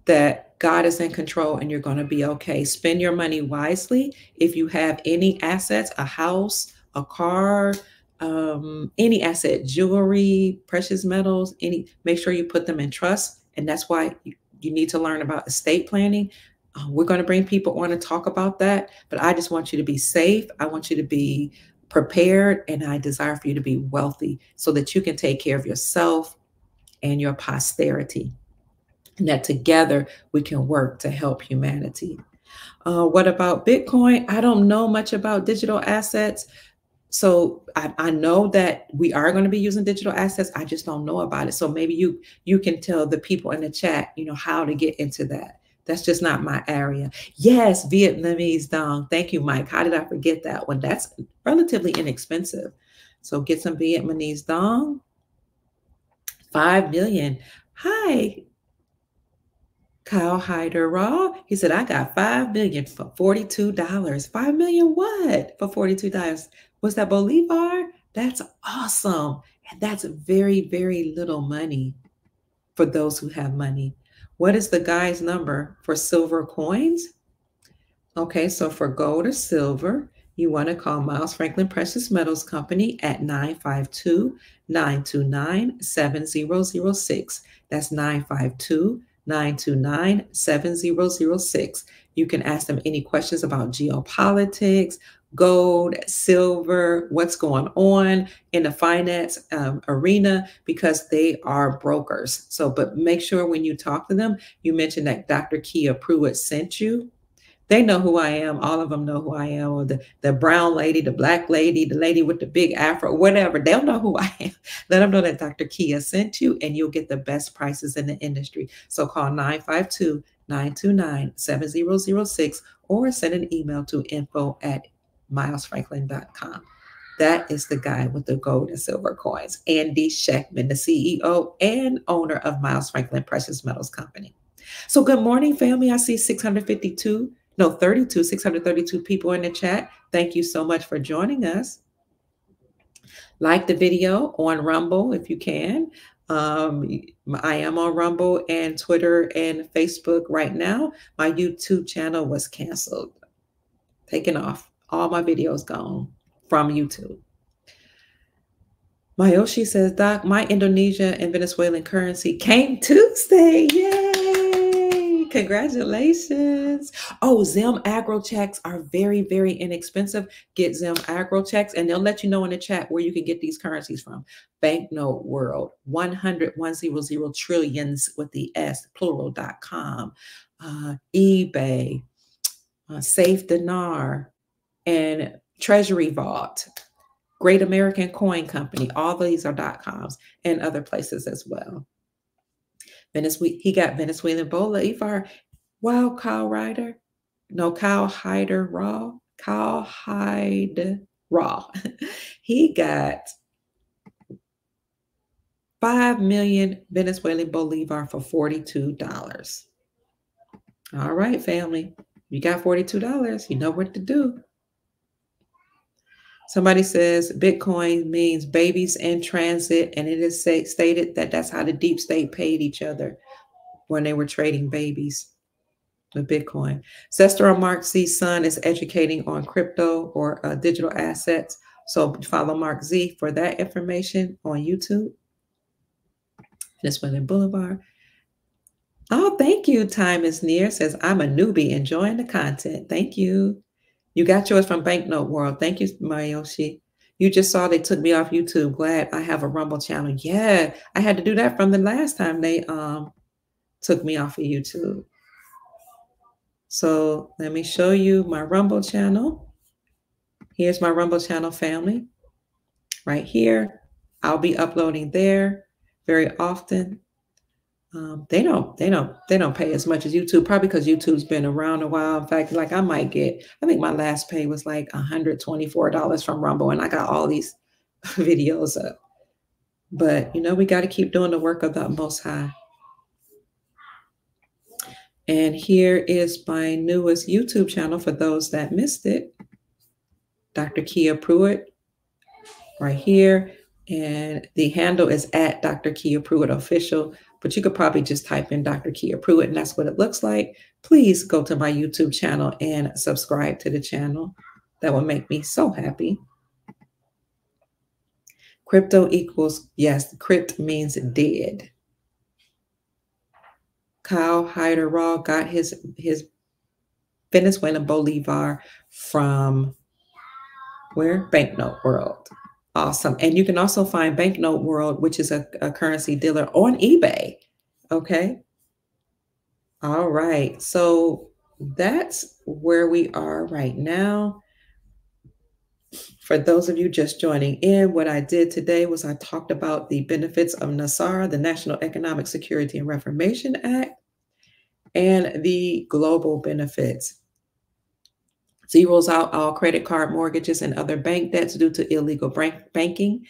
S1: that God is in control and you're going to be okay. Spend your money wisely. If you have any assets, a house, a car, any asset, jewelry, precious metals, make sure you put them in trust. And that's why you need to learn about estate planning. We're going to bring people on and talk about that. But I just want you to be safe. I want you to be prepared. And I desire for you to be wealthy so that you can take care of yourself and your posterity. And that together we can work to help humanity. What about Bitcoin? I don't know much about digital assets. So I know that we are going to be using digital assets. I just don't know about it. So maybe you can tell the people in the chat, how to get into that. That's just not my area. Yes, Vietnamese dong. Thank you, Mike. How did I forget that one? That's relatively inexpensive. So get some Vietnamese dong. 5 million. Hi. Kyle Hyder Raw. He said, I got 5 million for $42. 5 million what? For $42. Was that Bolivar? That's awesome. And that's very, very little money for those who have money. What is the guy's number for silver coins? Okay, so for gold or silver, you want to call Miles Franklin Precious Metals Company at 952-929-7006. That's 952 929-7006. You can ask them any questions about geopolitics, gold, silver, what's going on in the finance arena, because they are brokers. So, but make sure when you talk to them, you mention that Dr. Kia Pruitt sent you. They know who I am. All of them know who I am. Or the brown lady, the black lady, the lady with the big afro, whatever. They'll know who I am. Let them know that Dr. Kia sent you, and you'll get the best prices in the industry. So call 952-929-7006 or send an email to info@milesfranklin.com. That is the guy with the gold and silver coins, Andy Schechtman, the CEO and owner of Miles Franklin Precious Metals Company. So good morning, family. I see 632 people in the chat. Thank you so much for joining us. Like the video on Rumble if you can. I am on Rumble and Twitter and Facebook right now. My YouTube channel was canceled, taken off. All my videos gone from YouTube. Mayoshi says, Doc, my Indonesia and Venezuelan currency came Tuesday. Yay! Congratulations. Oh, Zim Agro checks are very, very inexpensive. Get Zim Agro checks, and they'll let you know in the chat where you can get these currencies from. Banknote World, 100 trillions with the S, plural.com, eBay, Safe Dinar, and Treasury Vault. Great American Coin Company. All these are .coms and other places as well. He got Venezuelan Bolivar. Wow, Kyle Ryder. No, Kyle Hyder Raw. Kyle Hyde Raw. He got 5 million Venezuelan Bolivar for $42. All right, family. You got $42. You know what to do. Somebody says Bitcoin means babies in transit, and it is stated that that's how the deep state paid each other when they were trading babies with Bitcoin. Zestro Mark Z's son is educating on crypto or digital assets. So follow Mark Z for that information on YouTube. Venezuelan Boulevard. Oh, thank you. Time is near. Says, I'm a newbie enjoying the content. Thank you. You got yours from Banknote World. Thank you, Mayoshi. You just saw they took me off YouTube. Glad I have a Rumble channel. Yeah, I had to do that from the last time they took me off of YouTube. So let me show you my Rumble channel. Here's my Rumble channel, family. Right here. I'll be uploading there very often. They don't pay as much as YouTube, probably because YouTube's been around a while. In fact, like I think my last pay was like $124 from Rumble, and I got all these videos up. But we got to keep doing the work of the Most High. And here is my newest YouTube channel for those that missed it. Dr. Kia Pruitt, right here. And the handle is at Dr. Kia Pruitt Official. But you could probably just type in Dr. Kia Pruitt, and that's what it looks like. Please go to my YouTube channel and subscribe to the channel. That will make me so happy. Crypto equals, yes, crypt means dead. Kyle Hyder Raw got his Venezuelan Bolivar from where? Banknote World. Awesome. And you can also find Banknote World, which is a currency dealer, on eBay. Okay. All right. So that's where we are right now. For those of you just joining in, what I did today was I talked about the benefits of NESARA, the National Economic Security and Reformation Act, and the global benefits. Zeroes out all credit card mortgages and other bank debts due to illegal banking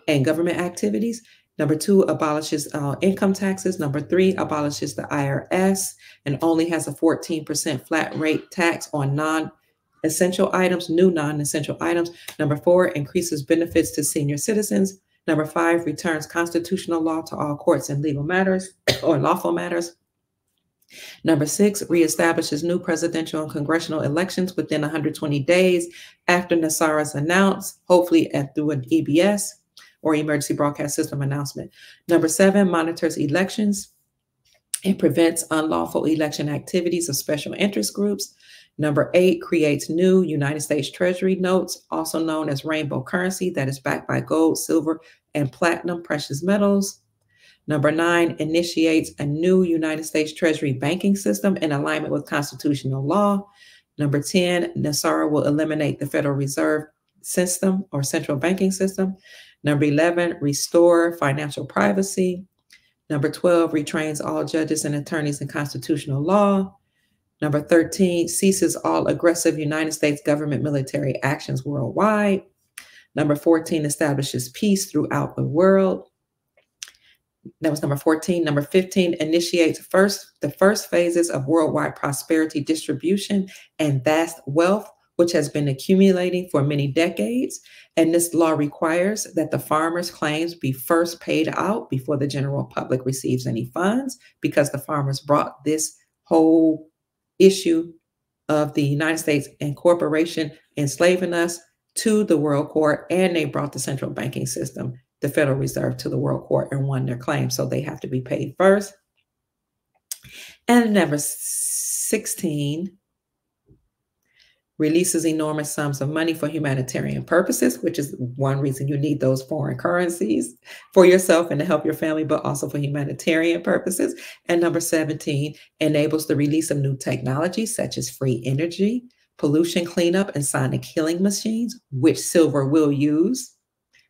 S1: and government activities. Number 2, abolishes income taxes. Number 3, abolishes the IRS and only has a 14% flat rate tax on non-essential items, new non-essential items. Number 4, increases benefits to senior citizens. Number 5, returns constitutional law to all courts and legal matters or lawful matters. Number 6, reestablishes new presidential and congressional elections within 120 days after NESARA is announced, hopefully through an EBS or emergency broadcast system announcement. Number 7, monitors elections It prevents unlawful election activities of special interest groups. Number 8, creates new United States Treasury notes, also known as rainbow currency, that is backed by gold, silver, and platinum precious metals. Number 9, initiates a new United States Treasury banking system in alignment with constitutional law. Number 10, NESARA will eliminate the Federal Reserve System or central banking system. Number 11, restore financial privacy. Number 12, retrains all judges and attorneys in constitutional law. Number 13, ceases all aggressive United States government military actions worldwide. Number 14, establishes peace throughout the world. That was number 14. Number 15, initiates the first phases of worldwide prosperity distribution and vast wealth, which has been accumulating for many decades. And this law requires that the farmers' claims be first paid out before the general public receives any funds, because the farmers brought this whole issue of the United States incorporation enslaving us to the World Court, and they brought the central banking system, the Federal Reserve, to the World Court and won their claim. So they have to be paid first. And number 16, releases enormous sums of money for humanitarian purposes, which is one reason you need those foreign currencies for yourself and to help your family, but also for humanitarian purposes. And number 17, enables the release of new technologies such as free energy, pollution cleanup, and sonic killing machines, which silver will use,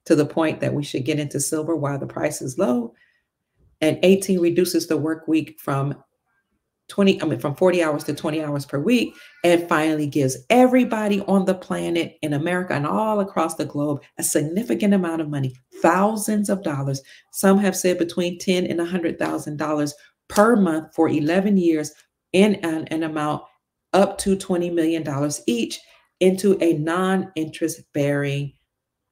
S1: to the point that we should get into silver while the price is low. And 18, reduces the work week from 40 hours to 20 hours per week, and finally gives everybody on the planet, in America and all across the globe, a significant amount of money, thousands of dollars. Some have said between $10,000 and $100,000 per month for 11 years, in an amount up to $20 million each, into a non-interest bearing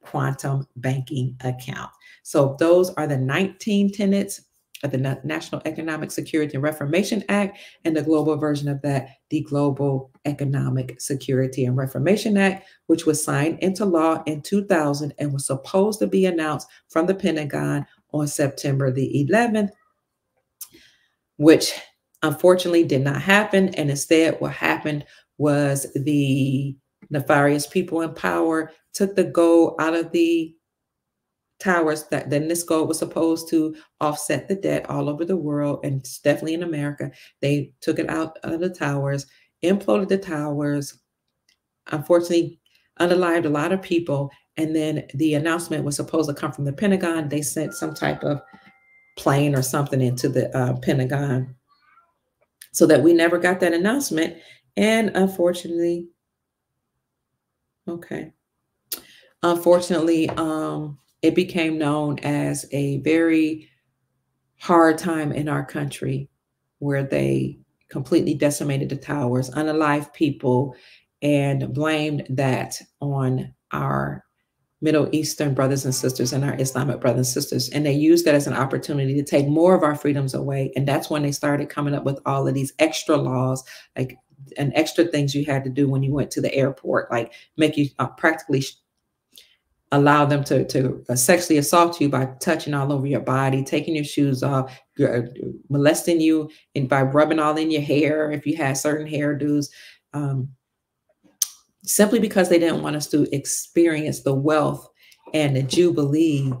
S1: quantum banking account. So those are the 19 tenets of the National Economic Security and Reformation Act, and the global version of that, the Global Economic Security and Reformation Act, which was signed into law in 2000 and was supposed to be announced from the Pentagon on September the 11th, which unfortunately did not happen. And instead, what happened was the nefarious people in power took the gold out of the towers. That then this gold was supposed to offset the debt all over the world, and definitely in America. They took it out of the towers, imploded the towers, unfortunately unalived a lot of people. And then the announcement was supposed to come from the Pentagon. They sent some type of plane or something into the Pentagon, so that we never got that announcement. And unfortunately, it became known as a very hard time in our country, where they completely decimated the towers, unalived people, and blamed that on our Middle Eastern brothers and sisters and our Islamic brothers and sisters. And they used that as an opportunity to take more of our freedoms away. And that's when they started coming up with all of these extra laws, like, and extra things you had to do when you went to the airport, like make you practically allow them to sexually assault you by touching all over your body, taking your shoes off, molesting you, and by rubbing all in your hair if you had certain hairdos, simply because they didn't want us to experience the wealth and the Jubilee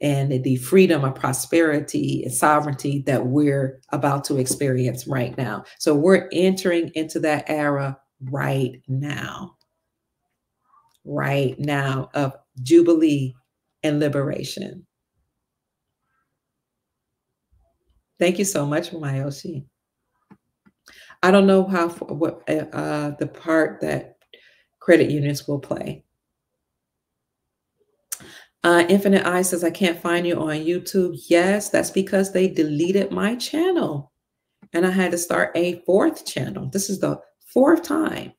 S1: and the freedom of prosperity and sovereignty that we're about to experience right now. So we're entering into that era right now of Jubilee and liberation. Thank you so much, Mayoshi. I don't know what the part that credit unions will play. Infinite Eye says, I can't find you on YouTube. Yes, that's because they deleted my channel, and I had to start a 4th channel. This is the 4th time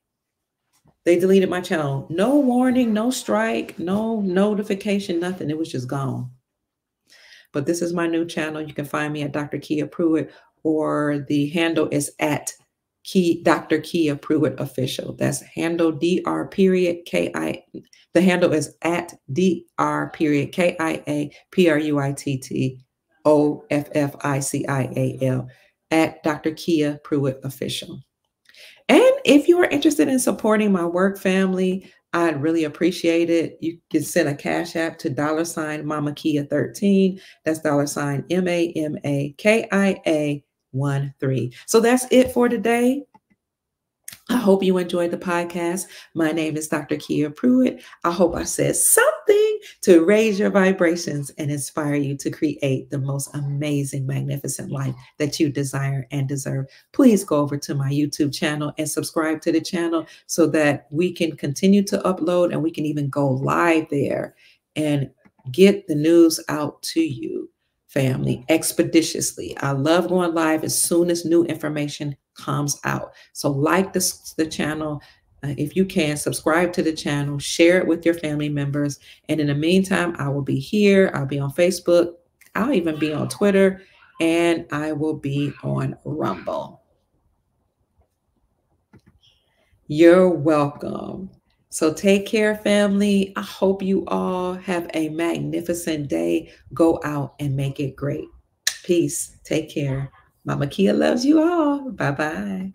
S1: they deleted my channel. No warning, no strike, no notification, nothing. It was just gone. But this is my new channel. You can find me at Dr. Kia Pruitt, or the handle is at Dr. Kia Pruitt Official. That's handle Dr. Ki. The handle is at Dr. Kia Pruitt Official. at Dr. Kia Pruitt Official. And if you are interested in supporting my work, family, I'd really appreciate it. You can send a cash app to $Mama Kia 13. That's $MAMAKIA 13. So that's it for today. I hope you enjoyed the podcast. My name is Dr. Kia Pruitt. I hope I said something to raise your vibrations and inspire you to create the most amazing, magnificent life that you desire and deserve. Please go over to my YouTube channel and subscribe to the channel so that we can continue to upload and we can even go live there and get the news out to you, family, expeditiously. I love going live as soon as new information comes out. So like the channel, if you can, subscribe to the channel, share it with your family members. And in the meantime, I will be here. I'll be on Facebook. I'll even be on Twitter, and I will be on Rumble. You're welcome. So take care, family. I hope you all have a magnificent day. Go out and make it great. Peace. Take care. Mama Kia loves you all. Bye-bye.